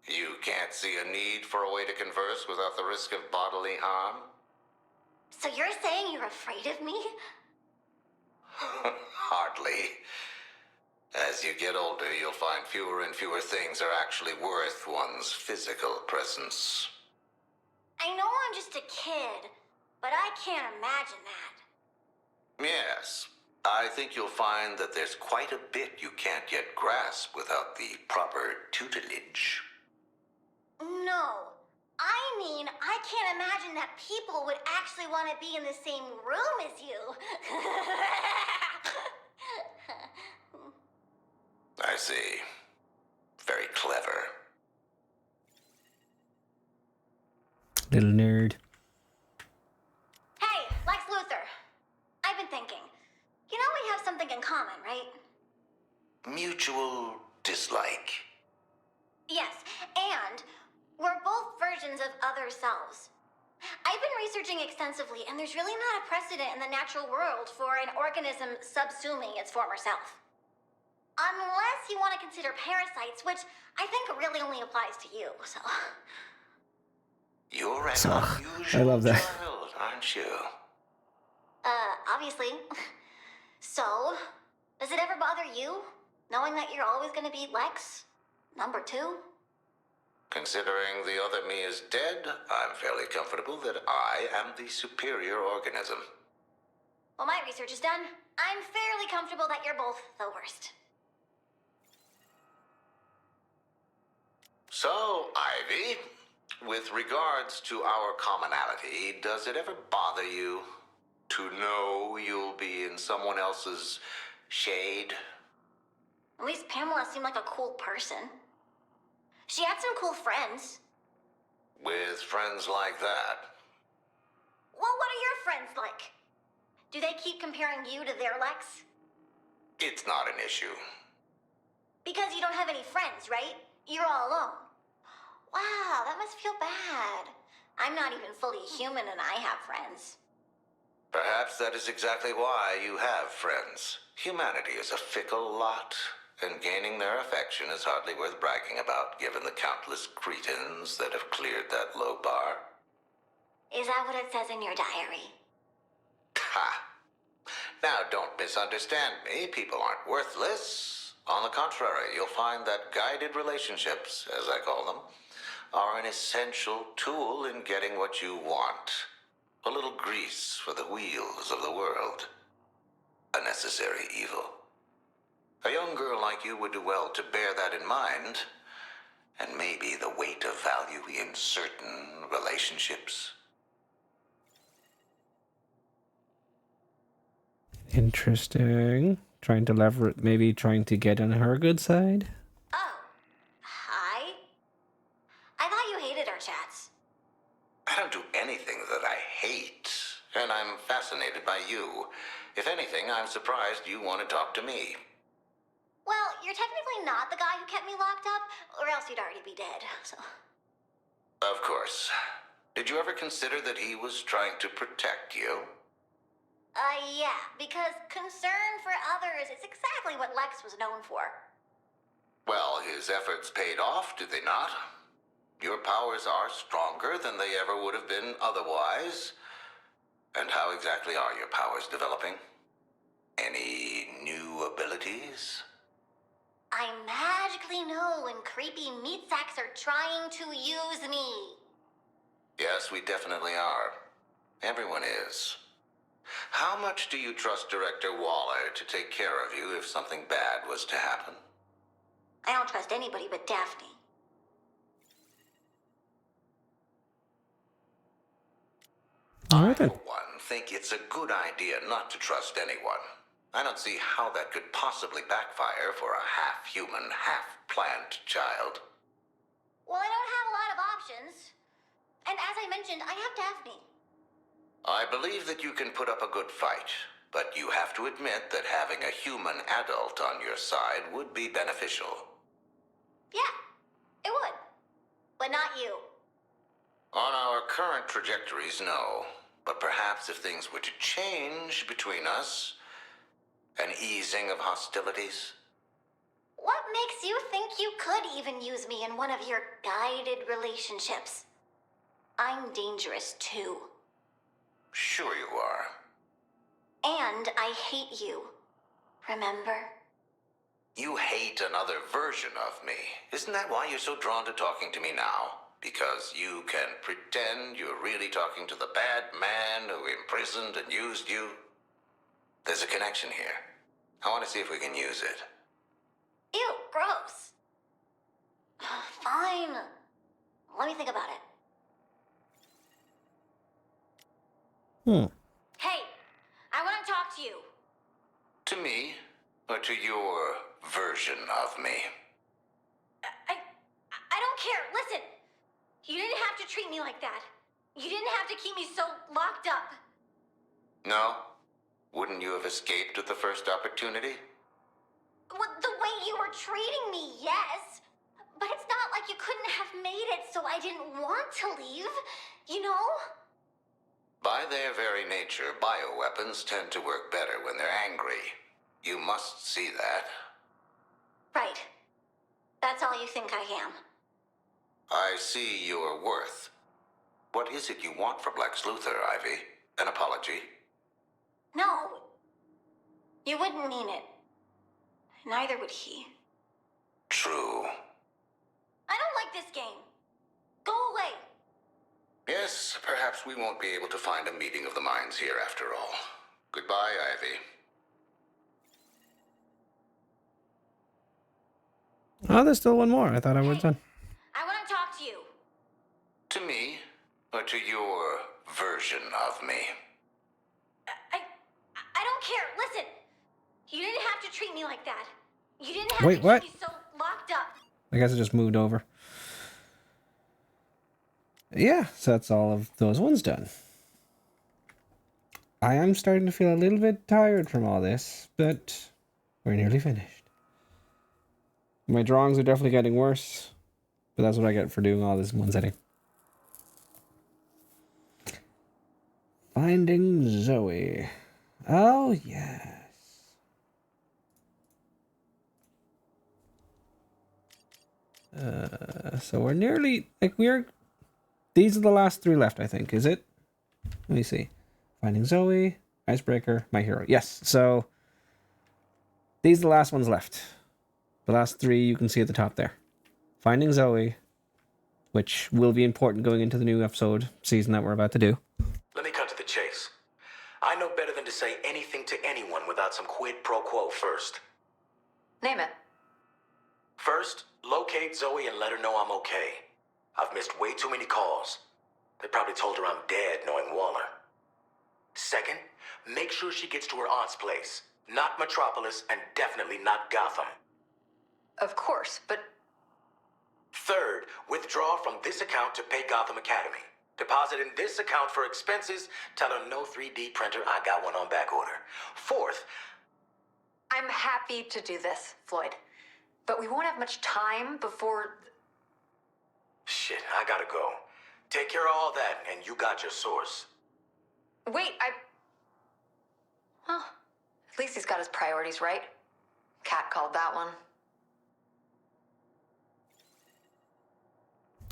You can't see a need for a way to converse without the risk of bodily harm? So you're saying you're afraid of me? Hardly. As you get older, you'll find fewer and fewer things are actually worth one's physical presence. I know I'm just a kid, but I can't imagine that. Yes. I think you'll find that there's quite a bit you can't yet grasp without the proper tutelage. No. I mean, I can't imagine that people would actually want to be in the same room as you. I see. Very clever. Little nerd. Hey, Lex Luthor. other selves. I've been researching extensively, and there's really not a precedent in the natural world for an organism subsuming its former self. Unless you want to consider parasites, which I think really only applies to you, so... You're an So, I unusual love that. child, aren't you? Obviously. So, does it ever bother you, knowing that you're always gonna be Lex? Number 2? Considering the other me is dead, I'm fairly comfortable that I am the superior organism. Well, my research is done. I'm fairly comfortable that you're both the worst. So, Ivy, with regards to our commonality, does it ever bother you to know you'll be in someone else's shade? At least Pamela seemed like a cool person. She had some cool friends. With friends like that? Well, what are your friends like? Do they keep comparing you to their Lex? It's not an issue. Because you don't have any friends, right? You're all alone. Wow, that must feel bad. I'm not even fully human and I have friends. Perhaps that is exactly why you have friends. Humanity is a fickle lot, and gaining their affection is hardly worth bragging about, given the countless cretins that have cleared that low bar. Is that what it says in your diary? Ha! Now, don't misunderstand me. People aren't worthless. On the contrary, you'll find that guided relationships, as I call them, are an essential tool in getting what you want. A little grease for the wheels of the world. A necessary evil. A young girl like you would do well to bear that in mind, and maybe the weight of value in certain relationships. Interesting. Trying to lever it, maybe trying to get on her good side? Oh, hi? I thought you hated our chats. I don't do anything that I hate, and I'm fascinated by you. If anything, I'm surprised you want to talk to me. Well, you're technically not the guy who kept me locked up, or else you'd already be dead, so... Of course. Did you ever consider that he was trying to protect you? Yeah, because concern for others is exactly what Lex was known for. Well, his efforts paid off, did they not? Your powers are stronger than they ever would have been otherwise. And how exactly are your powers developing? Any new abilities? I magically know when creepy meat sacks are trying to use me. Yes, we definitely are. Everyone is. How much do you trust Director Waller to take care of you if something bad was to happen? I don't trust anybody but Daphne. Alright I, then. for one, think it's a good idea not to trust anyone. I don't see how that could possibly backfire for a half-human, half-plant child. Well, I don't have a lot of options. And as I mentioned, I have Daphne. I believe that you can put up a good fight, but you have to admit that having a human adult on your side would be beneficial. Yeah, it would. But not you. On our current trajectories, no. But perhaps if things were to change between us, an easing of hostilities. What makes you think you could even use me in one of your guided relationships? I'm dangerous too. Sure you are. And I hate you. Remember? You hate another version of me. Isn't that why you're so drawn to talking to me now? Because you can pretend you're really talking to the bad man who imprisoned and used you? There's a connection here. I want to see if we can use it. Ew, gross. Fine. Let me think about it. Hey, I want to talk to you. To me, or to your version of me? I don't care. Listen, you didn't have to treat me like that. You didn't have to keep me so locked up. No? Wouldn't you have escaped at the first opportunity? The way you were treating me, yes. But it's not like you couldn't have made it so I didn't want to leave, you know? By their very nature, bioweapons tend to work better when they're angry. You must see that. Right. That's all you think I am. I see your worth. What is it you want from Lex Luthor, Ivy? An apology? No. You wouldn't mean it. Neither would he. True. I don't like this game. Go away. Yes, perhaps we won't be able to find a meeting of the minds here after all. Goodbye, Ivy. Oh, there's still one more. I thought I was done. I want to talk to you. To me, or to your version of me? I don't care. Listen. You didn't have to treat me like that. You didn't have Wait, to what? keep me so locked up. I guess I just moved over. Yeah, so that's all of those ones done. I am starting to feel a little bit tired from all this, but we're nearly finished. My drawings are definitely getting worse, but that's what I get for doing all this in one setting. Finding Zoe. Oh, yes. So we're nearly, these are the last 3 left, I think, is it? Let me see. Finding Zoe, Icebreaker, My Hero. Yes, so these are the last ones left. The last 3 you can see at the top there. Finding Zoe, which will be important going into the new season that we're about to do. Let me cut to the chase. I know better than to say anything to anyone without some quid pro quo first. Name it. First, locate Zoe and let her know I'm okay. I've missed way too many calls. They probably told her I'm dead, knowing Waller. Second, make sure she gets to her aunt's place. Not Metropolis, and definitely not Gotham. Of course, but Third, withdraw from this account to pay Gotham Academy. Deposit in this account for expenses. Tell her no 3D printer, I got one on back order. Fourth, I'm happy to do this, Floyd. But we won't have much time before... shit, I gotta go. Take care of all that, and you got your source. Wait, Well, at least he's got his priorities right. Cat called that one.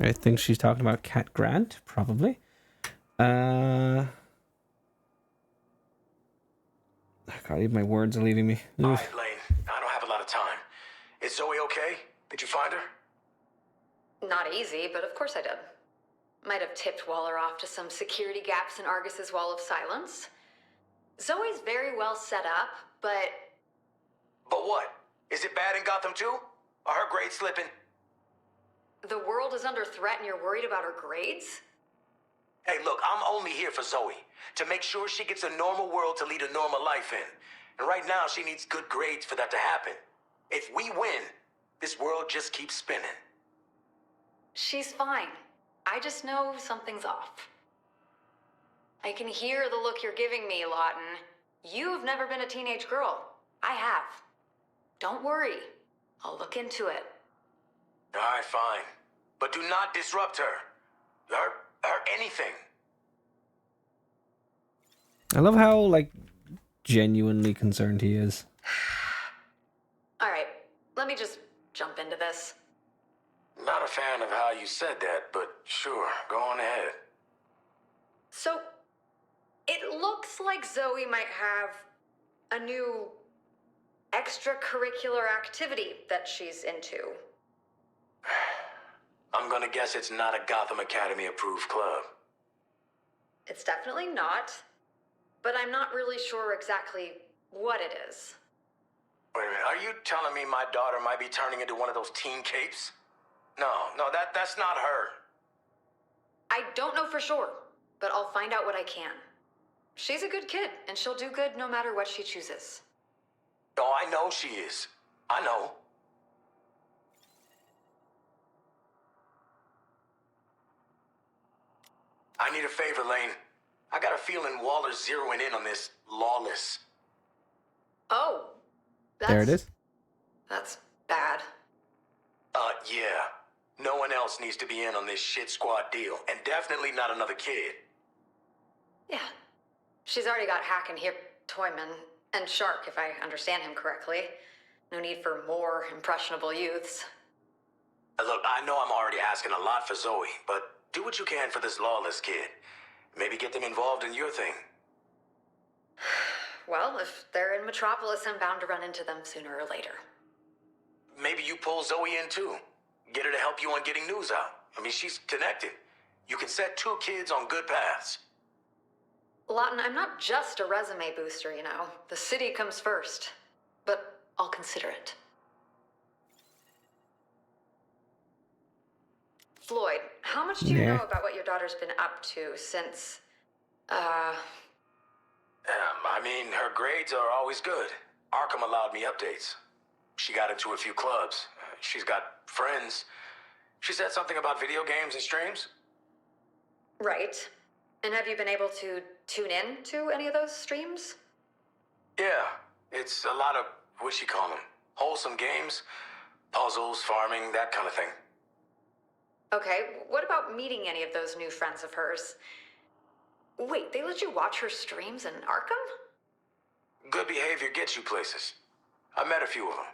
I think she's talking about Cat Grant, probably. God, even my words are leaving me. All right, Lane, I don't have a lot of time. Is Zoe okay? Did you find her? Not easy, but of course I did. Might have tipped Waller off to some security gaps in Argus's wall of silence. Zoe's very well set up, but... But what? Is it bad in Gotham too? Are her grades slipping? The world is under threat and you're worried about her grades? Hey, look, I'm only here for Zoe. To make sure she gets a normal world to lead a normal life in. And right now, she needs good grades for that to happen. If we win, this world just keeps spinning. She's fine. I just know something's off. I can hear the look you're giving me, Lawton. You've never been a teenage girl. I have. Don't worry. I'll look into it. All right, fine. But do not disrupt her. Her anything. I love how, genuinely concerned he is. All right, let me just jump into this. Not a fan of how you said that, but sure, go on ahead. So, it looks like Zoe might have a new extracurricular activity that she's into. I'm gonna guess it's not a Gotham Academy approved club. It's definitely not, but I'm not really sure exactly what it is. Wait a minute, are you telling me my daughter might be turning into one of those teen capes? No, that's not her. I don't know for sure, but I'll find out what I can. She's a good kid, and she'll do good no matter what she chooses. Oh, I know she is. I know. I need a favor, Lane. I got a feeling Waller's zeroing in on this Lawless. Oh, There it is. That's bad. Yeah. No one else needs to be in on this shit squad deal, and definitely not another kid. Yeah. She's already got Hack and here, Toyman, and Shark, if I understand him correctly. No need for more impressionable youths. Look, I know I'm already asking a lot for Zoe, but do what you can for this lawless kid. Maybe get them involved in your thing. Well, if they're in Metropolis, I'm bound to run into them sooner or later. Maybe you pull Zoe in too. Get her to help you on getting news out. I mean, she's connected. You can set two kids on good paths. Lawton, I'm not just a resume booster, you know. The city comes first. But I'll consider it. Floyd, how much do you know about what your daughter's been up to since, I mean, her grades are always good. Arkham allowed me updates. She got into a few clubs. She's got friends. She said something about video games and streams. Right. And have you been able to tune in to any of those streams? Yeah, it's a lot of, wholesome games, puzzles, farming, that kind of thing. Okay, what about meeting any of those new friends of hers? Wait, they let you watch her streams in Arkham? Good behavior gets you places. I met a few of them.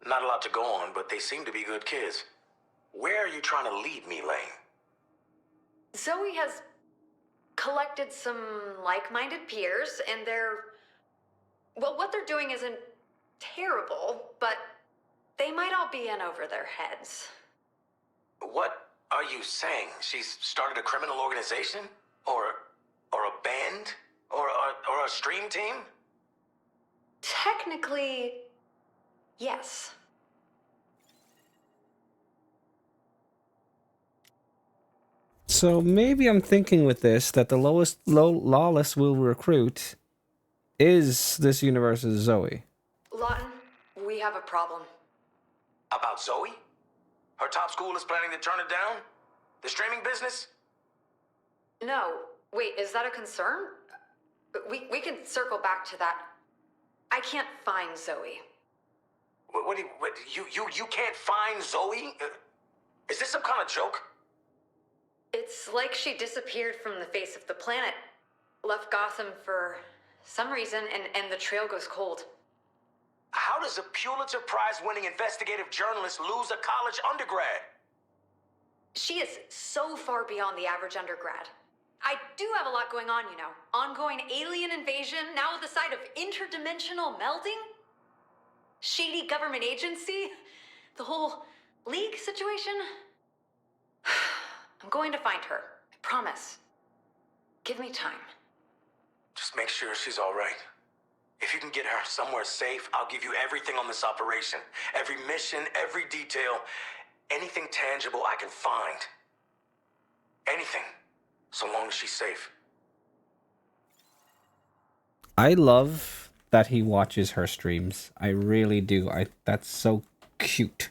Not a lot to go on, but they seem to be good kids. Where are you trying to lead me, Lane? Zoe has collected some like-minded peers, and well, what they're doing isn't terrible, but they might all be in over their heads. What are you saying? She's started a criminal organization? Or a band? Or a stream team? Technically, yes. So maybe I'm thinking with this that the lawless will recruit is this universe's Zoe. Lawton, we have a problem. About Zoe? Her top school is planning to turn it down? The streaming business? No. Wait, is that a concern? We can circle back to that. I can't find Zoe. You can't find Zoe? Is this some kind of joke? It's like she disappeared from the face of the planet, left Gotham for some reason, and the trail goes cold. How does a Pulitzer Prize-winning investigative journalist lose a college undergrad? She is so far beyond the average undergrad. I do have a lot going on, you know. Ongoing alien invasion, now with the side of interdimensional melding. Shady government agency. The whole League situation. I'm going to find her. I promise. Give me time. Just make sure she's all right. If you can get her somewhere safe, I'll give you everything on this operation. Every mission, every detail, anything tangible I can find. Anything, so long as she's safe. I love that he watches her streams. I really do. That's so cute.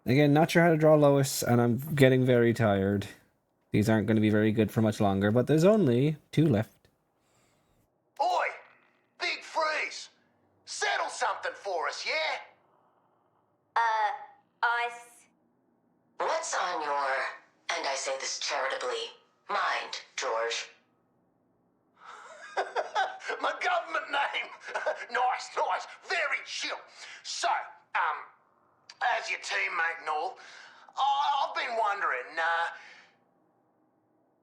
Again, not sure how to draw Lois, and I'm getting very tired. These aren't going to be very good for much longer, but there's only 2 left. Oi! Big Freeze! Settle something for us, yeah? Us. What's on your, and I say this charitably, mind, George? My government name. Nice. Very chill. So, as your teammate and all, I've been wondering,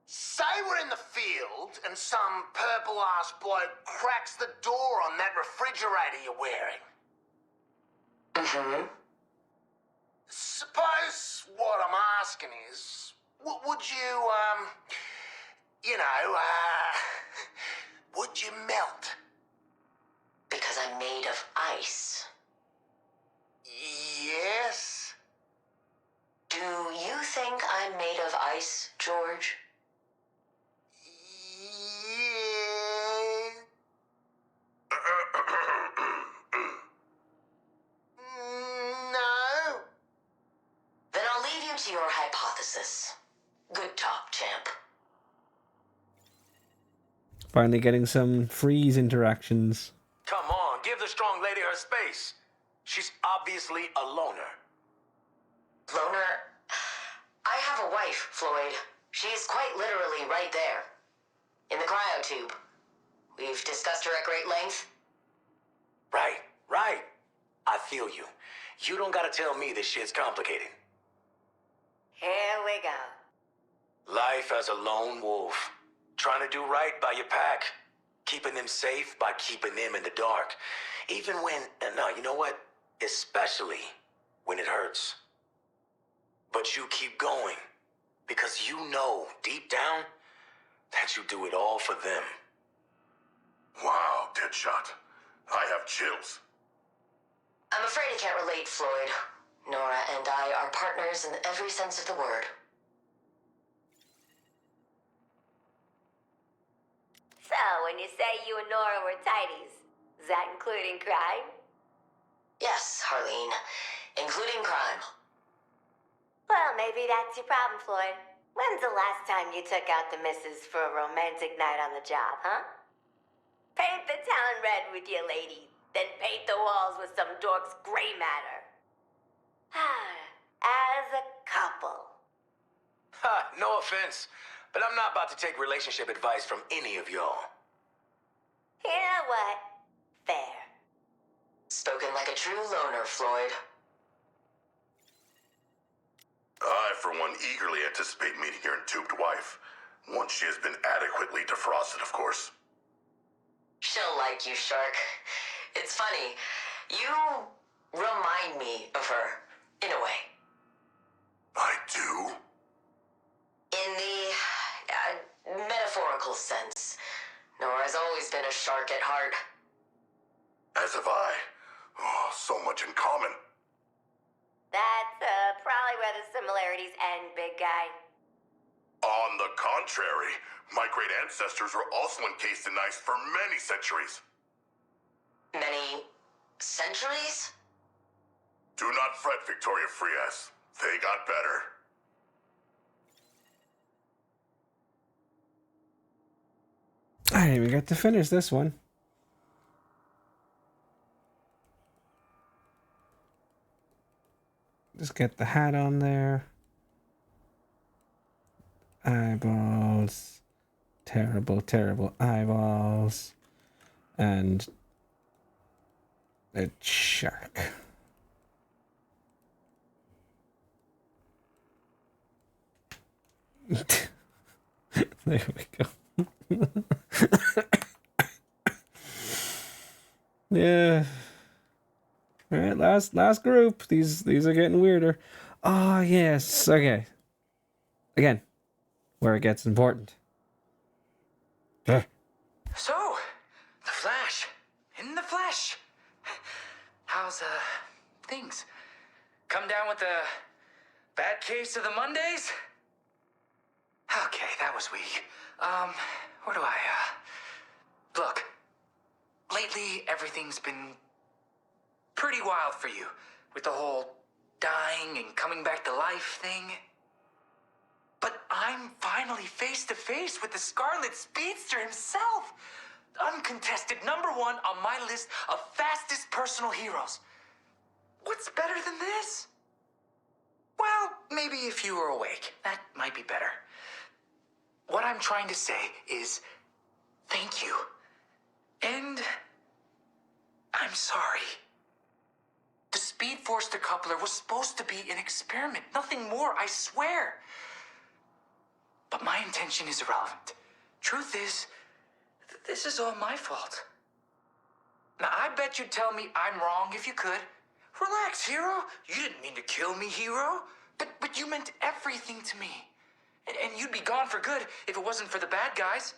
say we're in the field and some purple-ass bloke cracks the door on that refrigerator you're wearing. Mm-hmm. Suppose what I'm asking is, would you, would you melt? Because I'm made of ice. Yes? Do you think I'm made of ice, George? Yeah. No. Then I'll leave you to your hypothesis. Good talk, champ. Finally getting some freeze interactions. Come on, give the strong lady her space. She's obviously a loner. wife, Floyd. She's quite literally right there. In the cryotube. We've discussed her at great length. Right. I feel you. You don't gotta tell me this shit's complicated. Here we go. Life as a lone wolf. Trying to do right by your pack. Keeping them safe by keeping them in the dark. Even when, no, you know what? Especially when it hurts. But you keep going. Because you know, deep down, that you do it all for them. Wow, Deadshot. I have chills. I'm afraid I can't relate, Floyd. Nora and I are partners in every sense of the word. So, when you say you and Nora were tighties, is that including crime? Yes, Harleen. Including crime. Well, maybe that's your problem, Floyd. When's the last time you took out the missus for a romantic night on the job, huh? Paint the town red with your lady, then paint the walls with some dork's gray matter. As a couple. Ha, no offense, but I'm not about to take relationship advice from any of y'all. You know what? Fair. Spoken like a true loner, Floyd. I, for one, eagerly anticipate meeting your entombed wife. Once she has been adequately defrosted, of course. She'll like you, Shark. It's funny. You remind me of her, in a way. I do? In the metaphorical sense. Nora's always been a shark at heart. As have I. Oh, so much in common. That's probably where the similarities end, big guy. On the contrary, my great ancestors were also encased in ice for many centuries. Many centuries? Do not fret, Victoria Frias. They got better. I didn't even get to finish this one. Just get the hat on there. Eyeballs. Terrible, terrible eyeballs. And a shark. There we go. Yeah. All right, last group. These are getting weirder. Ah, yes. Okay. Again, where it gets important. So, the Flash. In the flesh. How's, things? Come down with a bad case of the Mondays? Okay, that was weak. Where do I, look. Lately, everything's been pretty wild for you. With the whole dying and coming back to life thing. But I'm finally face to face with the Scarlet Speedster himself. Uncontested #1 on my list of fastest personal heroes. What's better than this? Well, maybe if you were awake, that might be better. What I'm trying to say is thank you. And I'm sorry. The Speed Force decoupler was supposed to be an experiment, nothing more, I swear. But my intention is irrelevant. Truth is, this is all my fault. Now, I bet you'd tell me I'm wrong if you could. Relax, hero. You didn't mean to kill me, hero. But you meant everything to me. And you'd be gone for good if it wasn't for the bad guys.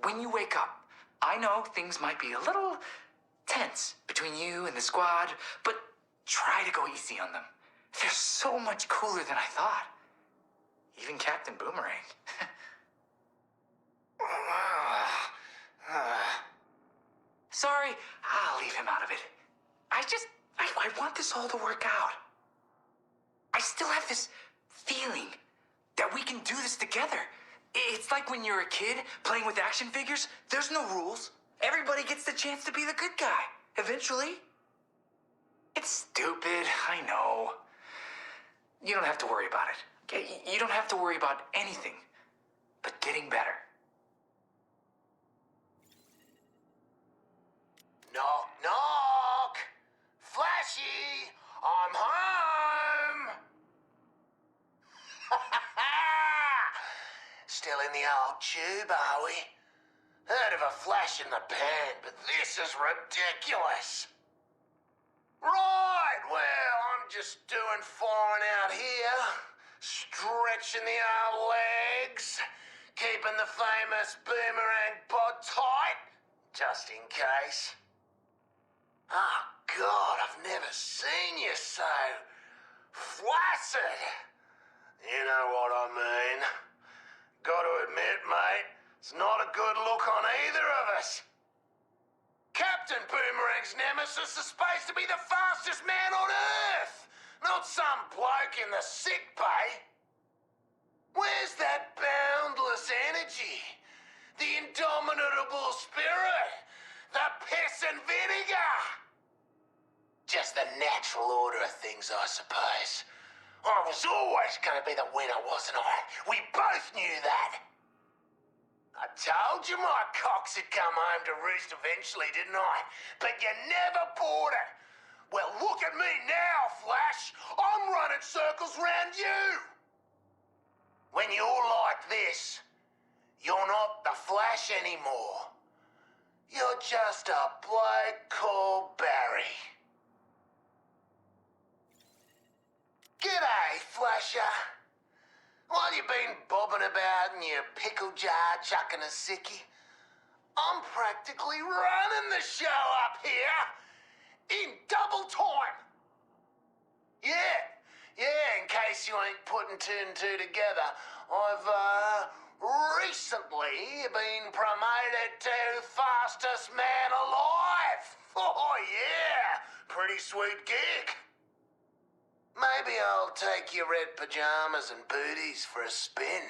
When you wake up, I know things might be a little tense between you and the squad, but try to go easy on them. They're so much cooler than I thought. Even Captain Boomerang. Sorry, I'll leave him out of it. I want this all to work out. I still have this feeling that we can do this together. It's like when you're a kid playing with action figures. There's no rules. Everybody gets the chance to be the good guy, eventually. It's stupid, I know. You don't have to worry about it. Okay, you don't have to worry about anything but getting better. Knock, knock! Flashy, I'm home! Still in the old tube, are we? Heard of a flash in the pan, but this is ridiculous. Right, well, I'm just doing fine out here. Stretching the old legs. Keeping the famous boomerang bod tight, just in case. Oh, God, I've never seen you so flaccid. You know what I mean. Gotta admit, mate, it's not a good look on either of us. Captain Boomerang's nemesis is supposed to be the fastest man on Earth, not some bloke in the sick bay. Where's that boundless energy? The indomitable spirit? The piss and vinegar? Just the natural order of things, I suppose. I was always going to be the winner, wasn't I? We both knew that. I told you my cocks had come home to roost eventually, didn't I? But you never bought it. Well, look at me now, Flash. I'm running circles round you. When you're like this, you're not the Flash anymore. You're just a bloke called Barry. G'day, Flasher. While you've been bobbing about in your pickle jar chucking a sickie, I'm practically running the show up here in double time. Yeah, in case you ain't putting two and two together, I've recently been promoted to fastest man alive. Oh yeah, pretty sweet gig. Maybe I'll take your red pajamas and booties for a spin.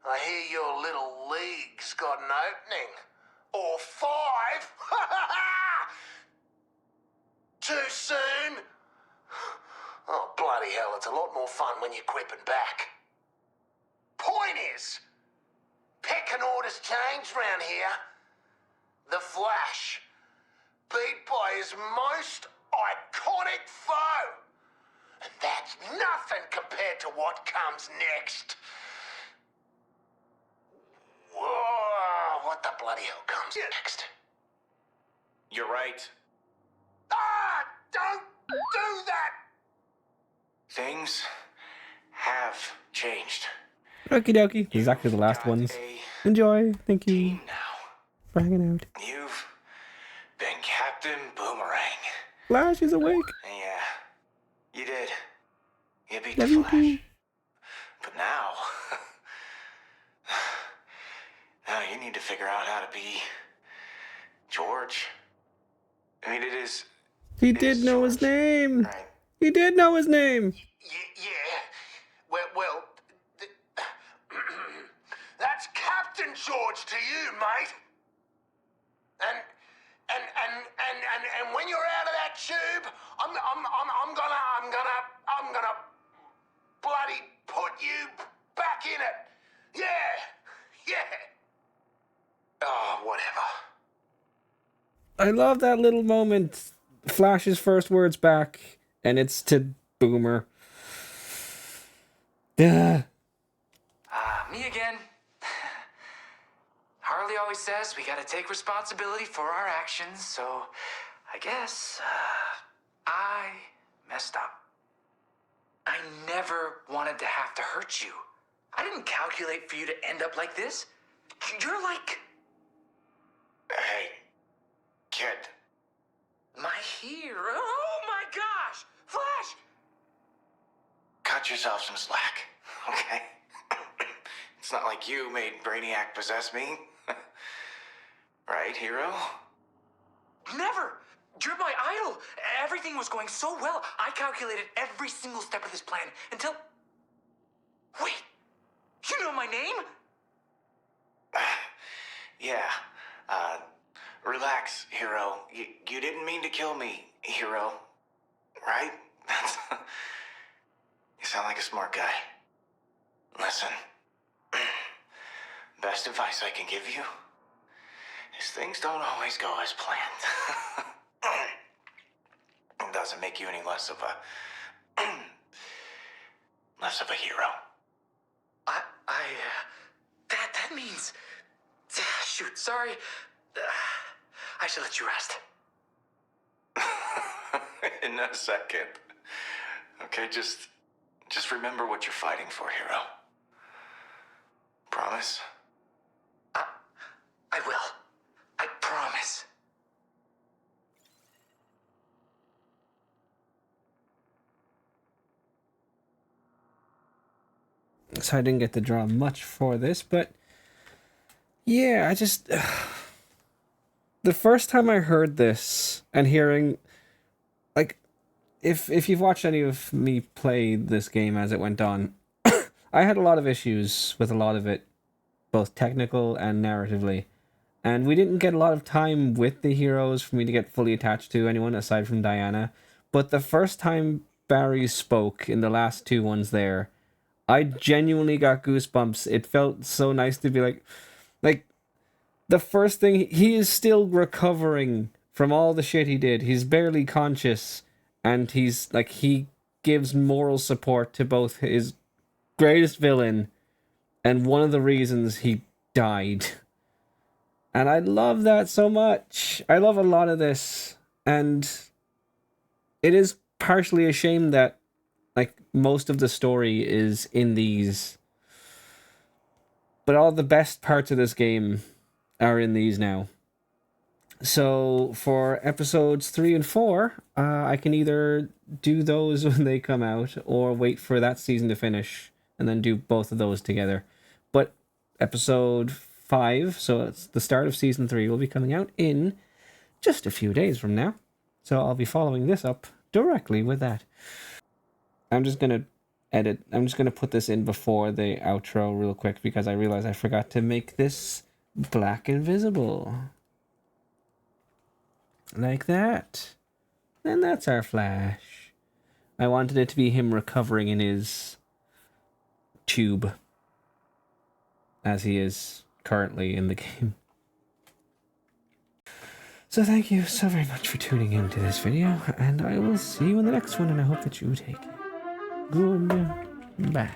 I hear your little league's got an opening. Or 5. Too soon? Oh, bloody hell, it's a lot more fun when you're quipping back. Point is, pecking orders changed round here. The Flash, beat by his most iconic foe. And that's nothing compared to what comes next. Whoa, what the bloody hell comes next? You're right. Ah, don't do that! Things have changed. Okie dokie. Exactly the last Got ones. a Enjoy. Thank you team now. for hanging out. You've been Captain Boomerang. Flash is awake. Yeah, you did. You beat Love the you Flash. too. But now... now you need to figure out how to be... George. I mean, it is... He it did is know his George, name. right? He did know his name. Yeah. Well, that's Captain George to you, mate. And when you're out of that tube, I'm gonna bloody put you back in it. Yeah. Oh, whatever. I love that little moment. Flash's first words back, and it's to Boomer. Duh. Me again. Harley always says we gotta take responsibility for our actions, so I guess, I messed up. I never wanted to have to hurt you. I didn't calculate for you to end up like this. You're like Hey, kid. my hero. Oh my gosh! Flash! Cut yourself some slack, okay? It's not like you made Brainiac possess me. Right, hero? Never! You're my idol! Everything was going so well. I calculated every single step of this plan until... Wait! You know my name? Yeah, relax, hero. You didn't mean to kill me, hero. Right? You sound like a smart guy. Listen, best advice I can give you is things don't always go as planned. It doesn't make you any less of a hero. That means... Shoot, sorry. I should let you rest. In a second. Okay, just remember what you're fighting for, hero. Promise? I will. I promise. So I didn't get to draw much for this, but yeah, I just... the first time I heard this and hearing, like, if you've watched any of me play this game as it went on, I had a lot of issues with a lot of it, both technical and narratively. And we didn't get a lot of time with the heroes for me to get fully attached to anyone aside from Diana. But the first time Barry spoke in the last two ones there, I genuinely got goosebumps. It felt so nice to be like the first thing, he is still recovering from all the shit he did. He's barely conscious, and he's like, he gives moral support to both his greatest villain and one of the reasons he died. And I love that so much. I love a lot of this, and it is partially a shame that like most of the story is in these, but all the best parts of this game are in these now. So for episodes 3 and 4, I can either do those when they come out or wait for that season to finish and then do both of those together. But episode 5, so it's the start of season 3, will be coming out in just a few days from now. So I'll be following this up directly with that. I'm just going to put this in before the outro real quick because I realized I forgot to make this black and visible. Like that. And that's our Flash. I wanted it to be him recovering in his tube, as he is currently in the game. So thank you so very much for tuning into this video, and I will see you in the next one, and I hope that you take it. Goodbye.